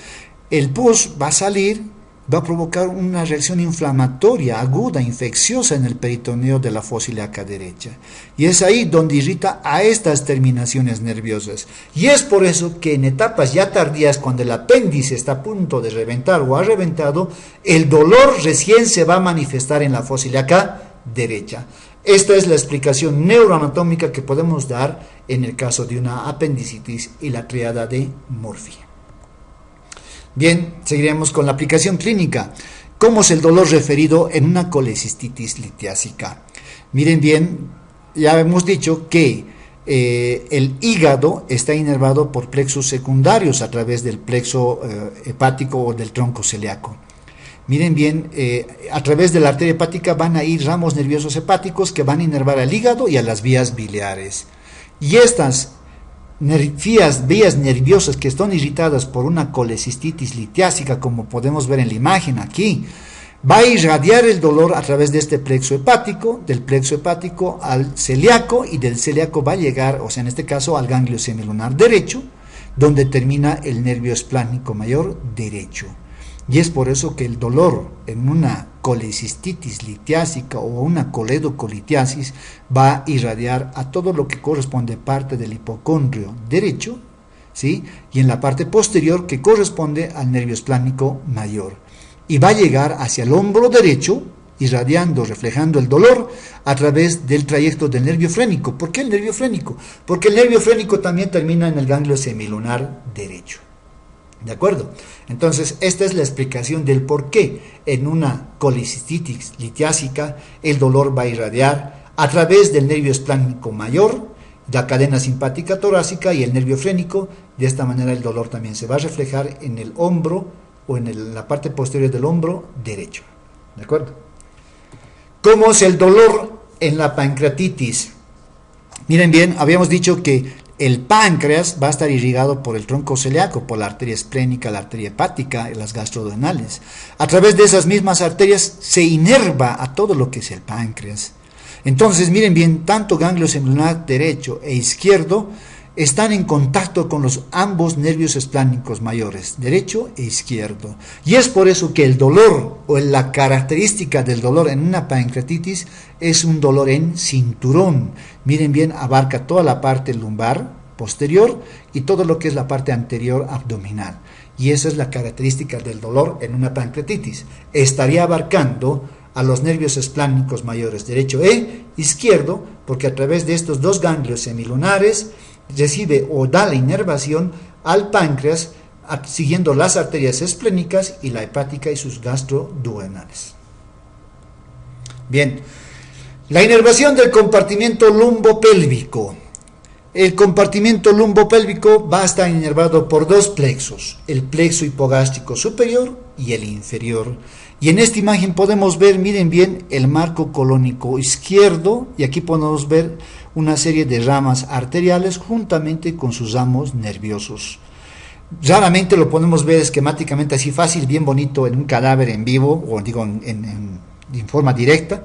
el pus va a salir, va a provocar una reacción inflamatoria aguda, infecciosa en el peritoneo de la fosa ilíaca derecha. Y es ahí donde irrita a estas terminaciones nerviosas. Y es por eso que en etapas ya tardías, cuando el apéndice está a punto de reventar o ha reventado, el dolor recién se va a manifestar en la fosa ilíaca derecha. Esta es la explicación neuroanatómica que podemos dar en el caso de una apendicitis y la tríada de Murphy. Bien, seguiremos con la aplicación clínica. ¿Cómo es el dolor referido en una colecistitis litiásica? Miren bien, ya hemos dicho que el hígado está inervado por plexos secundarios a través del plexo hepático o del tronco celíaco. Miren bien, a través de la arteria hepática van a ir ramos nerviosos hepáticos que van a inervar al hígado y a las vías biliares. Y estas vías nerviosas que están irritadas por una colecistitis litiásica, como podemos ver en la imagen aquí, va a irradiar el dolor a través de este plexo hepático, del plexo hepático al celíaco, y del celíaco va a llegar, o sea, en este caso, al ganglio semilunar derecho, donde termina el nervio esplánico mayor derecho. Y es por eso que el dolor en una colecistitis litiásica o una coledocolitiasis va a irradiar a todo lo que corresponde parte del hipocondrio derecho, ¿sí? Y en la parte posterior que corresponde al nervio esplánico mayor. Y va a llegar hacia el hombro derecho, irradiando, reflejando el dolor a través del trayecto del nervio frénico. ¿Por qué el nervio frénico? Porque el nervio frénico también termina en el ganglio semilunar derecho. ¿De acuerdo? Entonces, esta es la explicación del por qué en una colecistitis litiásica el dolor va a irradiar a través del nervio esplánico mayor, la cadena simpática torácica y el nervio frénico. De esta manera el dolor también se va a reflejar en el hombro o en la parte posterior del hombro derecho. ¿De acuerdo? ¿Cómo es el dolor en la pancreatitis? Miren bien, habíamos dicho que el páncreas va a estar irrigado por el tronco celíaco, por la arteria esplénica, la arteria hepática y las gastroduodenales. A través de esas mismas arterias se inerva a todo lo que es el páncreas. Entonces, miren bien, tanto ganglio semilunar derecho e izquierdo están en contacto con los ambos nervios esplánicos mayores, derecho e izquierdo. Y es por eso que el dolor o la característica del dolor en una pancreatitis es un dolor en cinturón. Miren bien, abarca toda la parte lumbar posterior y todo lo que es la parte anterior abdominal. Y esa es la característica del dolor en una pancreatitis. Estaría abarcando a los nervios esplánicos mayores derecho e izquierdo, porque a través de estos dos ganglios semilunares recibe o da la inervación al páncreas siguiendo las arterias esplénicas y la hepática y sus gastroduodenales. Bien, la inervación del compartimiento lumbopélvico. El compartimiento lumbopélvico va a estar inervado por dos plexos, el plexo hipogástrico superior y el inferior. Y en esta imagen podemos ver, miren bien, el marco colónico izquierdo, y aquí podemos ver una serie de ramas arteriales juntamente con sus ramos nerviosos. Raramente lo podemos ver esquemáticamente así fácil, bien bonito en un cadáver en vivo, o digo en forma directa,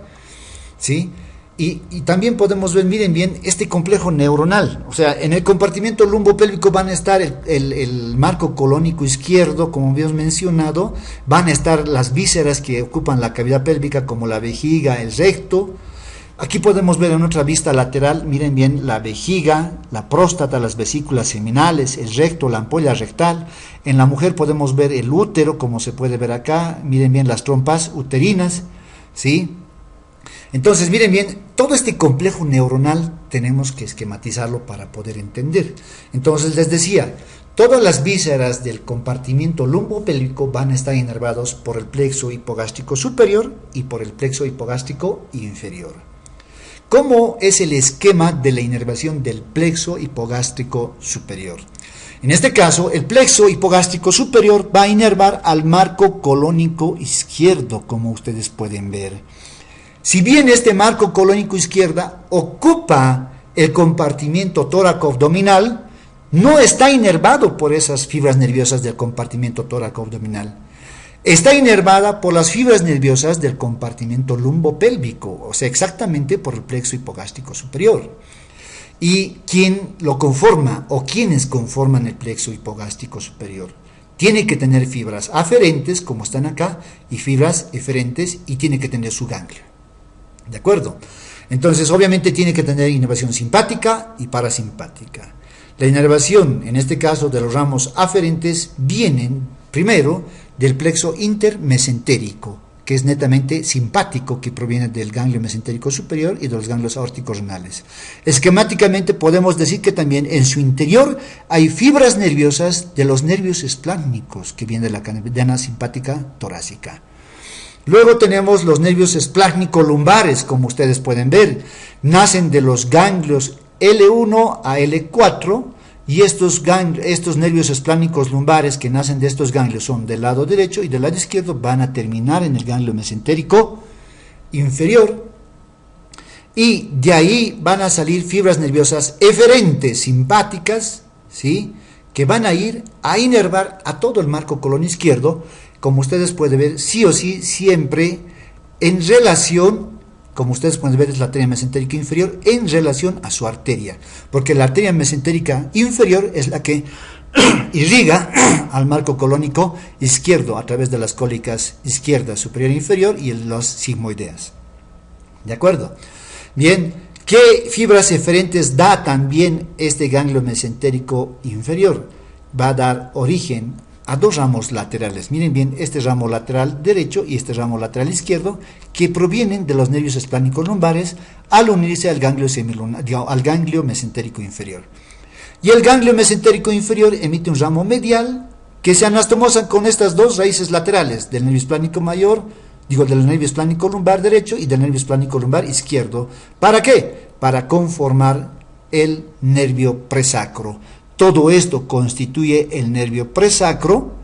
¿sí? Y también podemos ver, miren bien, este complejo neuronal. O sea, en el compartimento lumbopélvico van a estar el marco colónico izquierdo, como habíamos mencionado, van a estar las vísceras que ocupan la cavidad pélvica, como la vejiga, el recto. Aquí podemos ver en otra vista lateral, miren bien, la vejiga, la próstata, las vesículas seminales, el recto, la ampolla rectal. En la mujer podemos ver el útero, como se puede ver acá, miren bien las trompas uterinas, ¿sí? Entonces, miren bien, todo este complejo neuronal tenemos que esquematizarlo para poder entender. Entonces, les decía, todas las vísceras del compartimiento lumbopélvico van a estar inervados por el plexo hipogástrico superior y por el plexo hipogástrico inferior. ¿Cómo es el esquema de la inervación del plexo hipogástrico superior? En este caso, el plexo hipogástrico superior va a inervar al marco colónico izquierdo, como ustedes pueden ver. Si bien este marco colónico izquierda ocupa el compartimiento tóraco-abdominal, no está inervado por esas fibras nerviosas del compartimiento tóraco-abdominal. Está inervada por las fibras nerviosas del compartimiento lumbopélvico, o sea, exactamente por el plexo hipogástrico superior. ¿Y quién lo conforma o quiénes conforman el plexo hipogástrico superior? Tiene que tener fibras aferentes, como están acá, y fibras eferentes, y tiene que tener su ganglio. ¿De acuerdo? Entonces, obviamente tiene que tener inervación simpática y parasimpática. La inervación, en este caso de los ramos aferentes, vienen primero del plexo intermesentérico, que es netamente simpático, que proviene del ganglio mesentérico superior y de los ganglios aórticos renales. Esquemáticamente podemos decir que también en su interior hay fibras nerviosas de los nervios espláncnicos, que vienen de la cadena simpática torácica. Luego tenemos los nervios espláncnico-lumbares, como ustedes pueden ver, nacen de los ganglios L1 a L4, y estos nervios espláncnicos lumbares que nacen de estos ganglios son del lado derecho y del lado izquierdo, van a terminar en el ganglio mesentérico inferior, y de ahí van a salir fibras nerviosas eferentes simpáticas, ¿sí?, que van a ir a inervar a todo el marco colon izquierdo, como ustedes pueden ver, sí o sí, siempre en relación, como ustedes pueden ver, es la arteria mesentérica inferior en relación a su arteria, porque la arteria mesentérica inferior es la que irriga al marco colónico izquierdo a través de las cólicas izquierda, superior e inferior y los sigmoideas. ¿De acuerdo? Bien, ¿qué fibras eferentes da también este ganglio mesentérico inferior? Va a dar origen a dos ramos laterales. Miren bien, este ramo lateral derecho y este ramo lateral izquierdo, que provienen de los nervios espláncnicos lumbares al unirse al ganglio al ganglio mesentérico inferior. Y el ganglio mesentérico inferior emite un ramo medial que se anastomosa con estas dos raíces laterales del nervio espláncnico mayor, del nervio espláncnico lumbar derecho y del nervio espláncnico lumbar izquierdo. ¿Para qué? Para conformar el nervio presacro. Todo esto constituye el nervio presacro,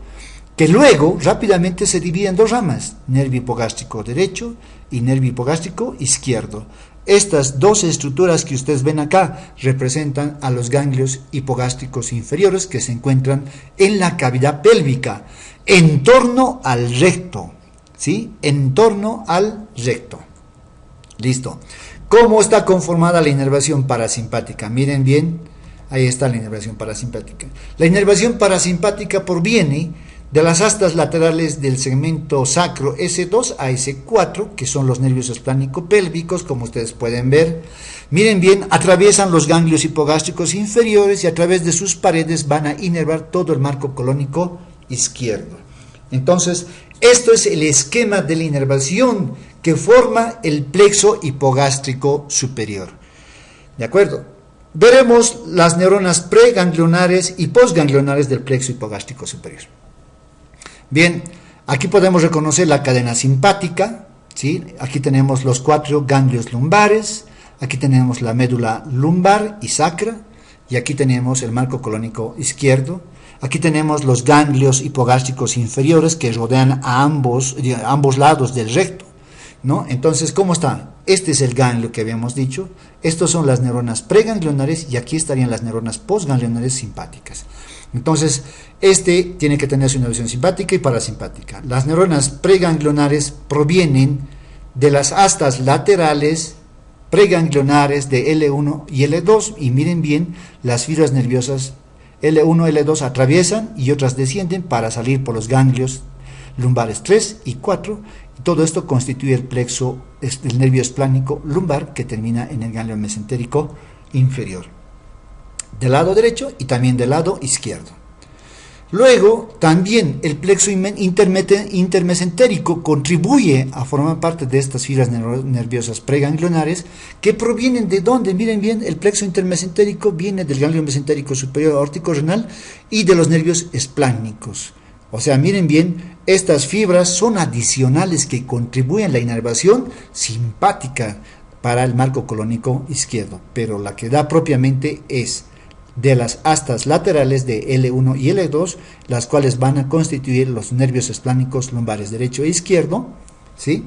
que luego rápidamente se divide en dos ramas, nervio hipogástrico derecho y nervio hipogástrico izquierdo. Estas dos estructuras que ustedes ven acá representan a los ganglios hipogástricos inferiores que se encuentran en la cavidad pélvica, en torno al recto, ¿sí? En torno al recto. Listo. ¿Cómo está conformada la inervación parasimpática? Miren bien. Ahí está la inervación parasimpática. La inervación parasimpática proviene de las astas laterales del segmento sacro S2 a S4, que son los nervios espláncnico-pélvicos, como ustedes pueden ver. Miren bien, atraviesan los ganglios hipogástricos inferiores y a través de sus paredes van a inervar todo el marco colónico izquierdo. Entonces, esto es el esquema de la inervación que forma el plexo hipogástrico superior. ¿De acuerdo? Veremos las neuronas preganglionares y postganglionares del plexo hipogástrico superior. Bien, aquí podemos reconocer la cadena simpática, ¿sí? Aquí tenemos los 4 ganglios lumbares, aquí tenemos la médula lumbar y sacra, y aquí tenemos el marco colónico izquierdo. Aquí tenemos los ganglios hipogástricos inferiores que rodean a ambos lados del recto, ¿no? Entonces, ¿cómo está? Este es el ganglio que habíamos dicho. Estos son las neuronas preganglionares y aquí estarían las neuronas postganglionares simpáticas. Entonces, este tiene que tener su inervación simpática y parasimpática. Las neuronas preganglionares provienen de las astas laterales preganglionares de L1 y L2, y miren bien, las fibras nerviosas L1 y L2 atraviesan y otras descienden para salir por los ganglios lumbares 3 y 4, y todo esto constituye el plexo, el nervio espláncnico lumbar, que termina en el ganglio mesentérico inferior, del lado derecho y también del lado izquierdo. Luego, también el plexo intermesentérico contribuye a formar parte de estas fibras nerviosas preganglionares, que provienen de ¿dónde? Miren bien, el plexo intermesentérico viene del ganglio mesentérico superior aórtico renal y de los nervios espláncnicos. O sea, miren bien, estas fibras son adicionales que contribuyen a la inervación simpática para el marco colónico izquierdo, pero la que da propiamente es de las astas laterales de L1 y L2, las cuales van a constituir los nervios espláncnicos lumbares derecho e izquierdo, ¿sí?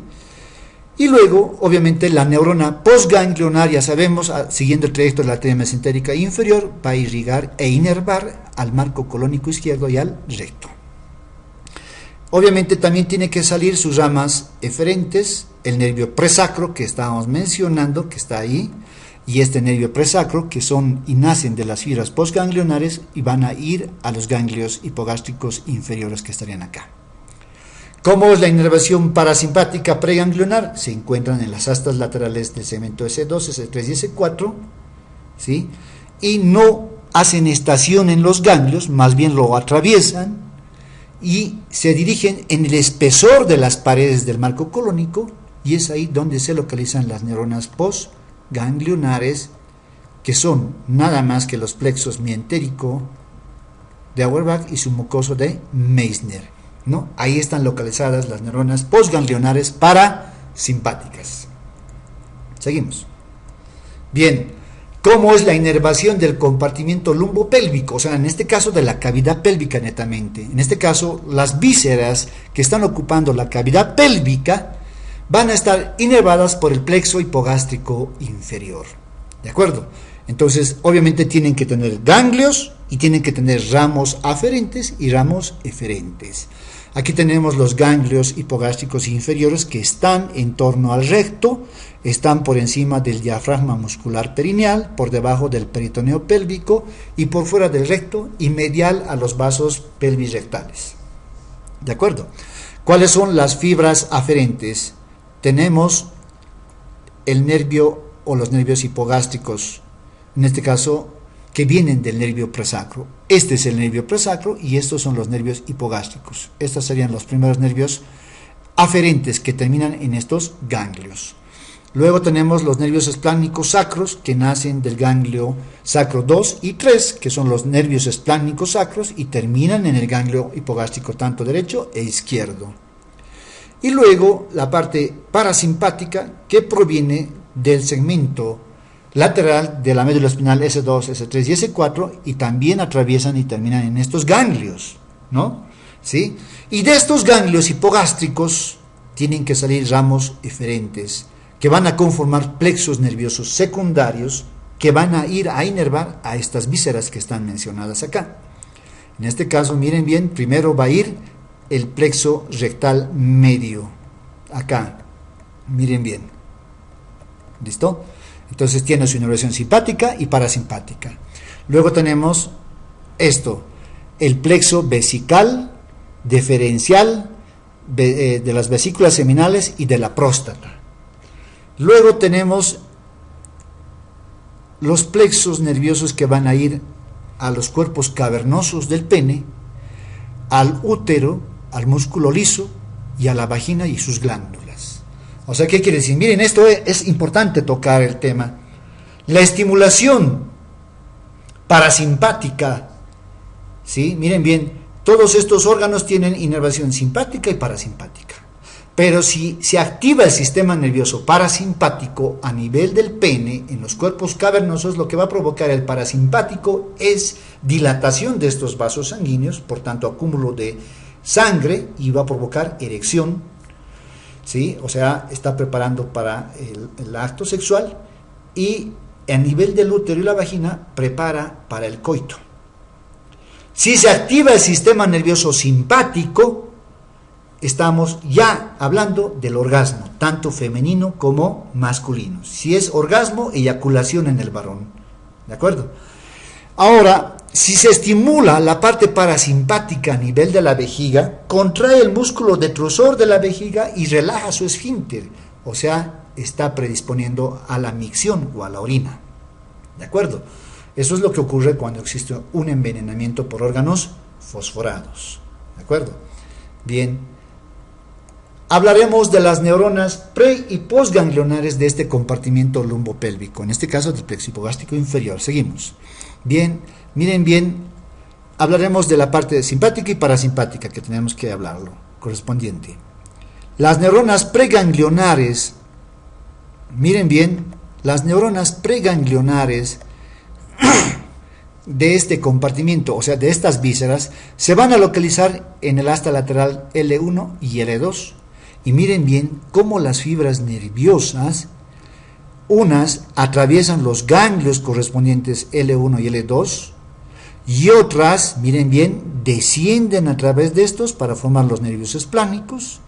Y luego, obviamente, la neurona postganglionar, ya sabemos, siguiendo el trayecto de la arteria mesentérica inferior, va a irrigar e inervar al marco colónico izquierdo y al recto. Obviamente también tiene que salir sus ramas eferentes, el nervio presacro que estábamos mencionando, que está ahí, y este nervio presacro, que son y nacen de las fibras postganglionares y van a ir a los ganglios hipogástricos inferiores que estarían acá. ¿Cómo es la inervación parasimpática preganglionar? Se encuentran en las astas laterales del segmento S2, S3 y S4, ¿sí? Y no hacen estación en los ganglios, más bien lo atraviesan y se dirigen en el espesor de las paredes del marco colónico, y es ahí donde se localizan las neuronas postganglionares, que son nada más que los plexos mientérico de Auerbach y submucoso de Meissner, ¿no? Ahí están localizadas las neuronas postganglionares parasimpáticas. Seguimos. Bien, ¿cómo es la inervación del compartimiento lumbopélvico? O sea, en este caso de la cavidad pélvica netamente. En este caso, las vísceras que están ocupando la cavidad pélvica van a estar inervadas por el plexo hipogástrico inferior. ¿De acuerdo? Entonces, obviamente tienen que tener ganglios y tienen que tener ramos aferentes y ramos eferentes. Aquí tenemos los ganglios hipogástricos inferiores que están en torno al recto, están por encima del diafragma muscular perineal, por debajo del peritoneo pélvico y por fuera del recto y medial a los vasos pelvis-rectales. ¿De acuerdo? ¿Cuáles son las fibras aferentes? Tenemos el nervio o los nervios hipogástricos, en este caso, que vienen del nervio presacro. Este es el nervio presacro y estos son los nervios hipogástricos. Estos serían los primeros nervios aferentes que terminan en estos ganglios. Luego tenemos los nervios espláncnicos sacros que nacen del ganglio sacro 2 y 3, que son los nervios espláncnicos sacros y terminan en el ganglio hipogástrico tanto derecho e izquierdo. Y luego la parte parasimpática que proviene del segmento lateral de la médula espinal S2, S3 y S4 y también atraviesan y terminan en estos ganglios, ¿no? ¿Sí? Y de estos ganglios hipogástricos tienen que salir ramos eferentes que van a conformar plexos nerviosos secundarios que van a ir a inervar a estas vísceras que están mencionadas acá. En este caso, miren bien, primero va a ir el plexo rectal medio, acá, miren bien, ¿listo? Entonces tiene su inervación simpática y parasimpática. Luego tenemos esto, el plexo vesical, deferencial, de las vesículas seminales y de la próstata. Luego tenemos los plexos nerviosos que van a ir a los cuerpos cavernosos del pene, al útero, al músculo liso y a la vagina y sus glándulas. O sea, ¿qué quiere decir? Miren, esto es importante tocar el tema. La estimulación parasimpática, ¿sí? Miren bien, todos estos órganos tienen inervación simpática y parasimpática. Pero si se activa el sistema nervioso parasimpático a nivel del pene, en los cuerpos cavernosos, lo que va a provocar el parasimpático es dilatación de estos vasos sanguíneos, por tanto acúmulo de sangre, y va a provocar erección, ¿sí? O sea, está preparando para el acto sexual, y a nivel del útero y la vagina prepara para el coito. Si se activa el sistema nervioso simpático, estamos ya hablando del orgasmo, tanto femenino como masculino. Si es orgasmo, eyaculación en el varón. ¿De acuerdo? Ahora, si se estimula la parte parasimpática a nivel de la vejiga, contrae el músculo detrusor de la vejiga y relaja su esfínter. O sea, está predisponiendo a la micción o a la orina. ¿De acuerdo? Eso es lo que ocurre cuando existe un envenenamiento por órganos fosforados. ¿De acuerdo? Bien. Hablaremos de las neuronas pre- y postganglionares de este compartimiento lumbopélvico, en este caso del plexo hipogástrico inferior. Seguimos. Bien, miren bien, hablaremos de la parte simpática y parasimpática que tenemos que hablarlo, correspondiente. Las neuronas preganglionares, miren bien, las neuronas preganglionares de este compartimiento, o sea, de estas vísceras, se van a localizar en el asta lateral L1 y L2, y miren bien cómo las fibras nerviosas, unas atraviesan los ganglios correspondientes L1 y L2, y otras, miren bien, descienden a través de estos para formar los nervios esplánicos,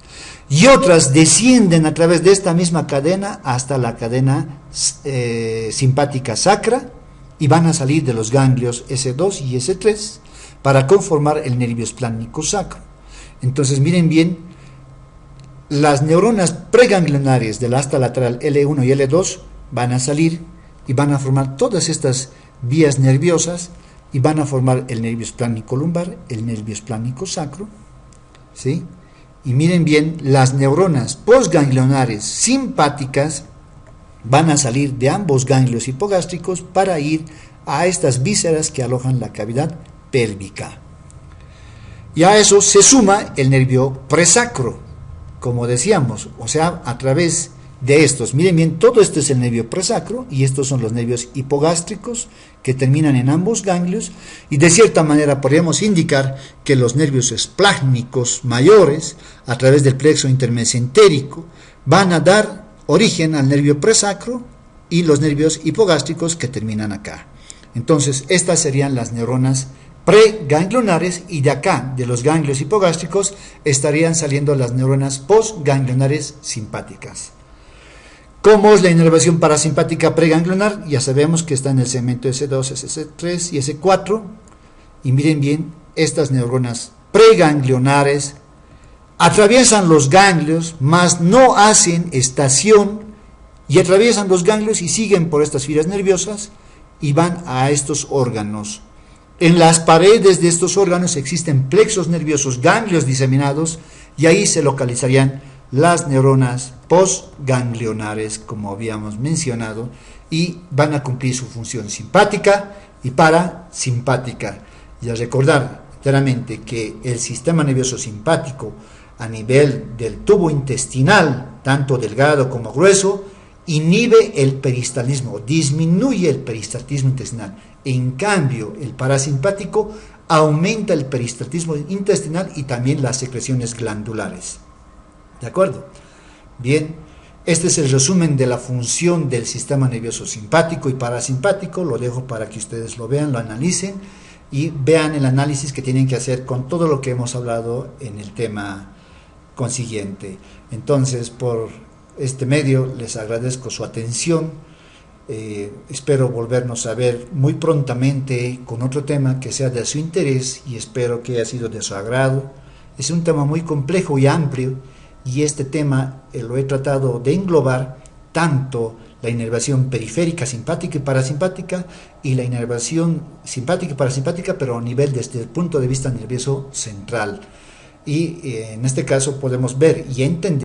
y otras descienden a través de esta misma cadena hasta la cadena simpática sacra, y van a salir de los ganglios S2 y S3 para conformar el nervio esplánico sacro. Entonces miren bien, las neuronas preganglionares del asta lateral L1 y L2 van a salir y van a formar todas estas vías nerviosas y van a formar el nervio esplánico lumbar, el nervio esplánico sacro, ¿sí? Y miren bien, las neuronas postganglionares simpáticas van a salir de ambos ganglios hipogástricos para ir a estas vísceras que alojan la cavidad pélvica. Y a eso se suma el nervio presacro, como decíamos, o sea, a través de estos. Miren bien, todo esto es el nervio presacro y estos son los nervios hipogástricos que terminan en ambos ganglios, y de cierta manera podríamos indicar que los nervios esplácnicos mayores, a través del plexo intermesentérico, van a dar origen al nervio presacro y los nervios hipogástricos que terminan acá. Entonces, estas serían las neuronas preganglionares, y de acá, de los ganglios hipogástricos, estarían saliendo las neuronas postganglionares simpáticas. ¿Cómo es la inervación parasimpática preganglionar? Ya sabemos que está en el segmento S2, S3 y S4, y miren bien, estas neuronas preganglionares atraviesan los ganglios, mas no hacen estación, y atraviesan los ganglios y siguen por estas fibras nerviosas y van a estos órganos. En las paredes de estos órganos existen plexos nerviosos, ganglios diseminados, y ahí se localizarían las neuronas postganglionares, como habíamos mencionado, y van a cumplir su función simpática y parasimpática. Y a recordar claramente que el sistema nervioso simpático a nivel del tubo intestinal, tanto delgado como grueso, inhibe el peristaltismo, disminuye el peristaltismo intestinal. En cambio, el parasimpático aumenta el peristaltismo intestinal y también las secreciones glandulares. ¿De acuerdo? Bien, este es el resumen de la función del sistema nervioso simpático y parasimpático. Lo dejo para que ustedes lo vean, lo analicen y vean el análisis que tienen que hacer con todo lo que hemos hablado en el tema consiguiente. Entonces, por este medio les agradezco su atención. Espero volvernos a ver muy prontamente con otro tema que sea de su interés, y espero que haya sido de su agrado. Es un tema muy complejo y amplio, y este tema lo he tratado de englobar tanto la inervación periférica simpática y parasimpática, y la inervación simpática y parasimpática, pero a nivel desde el punto de vista nervioso central. Y en este caso podemos ver y entender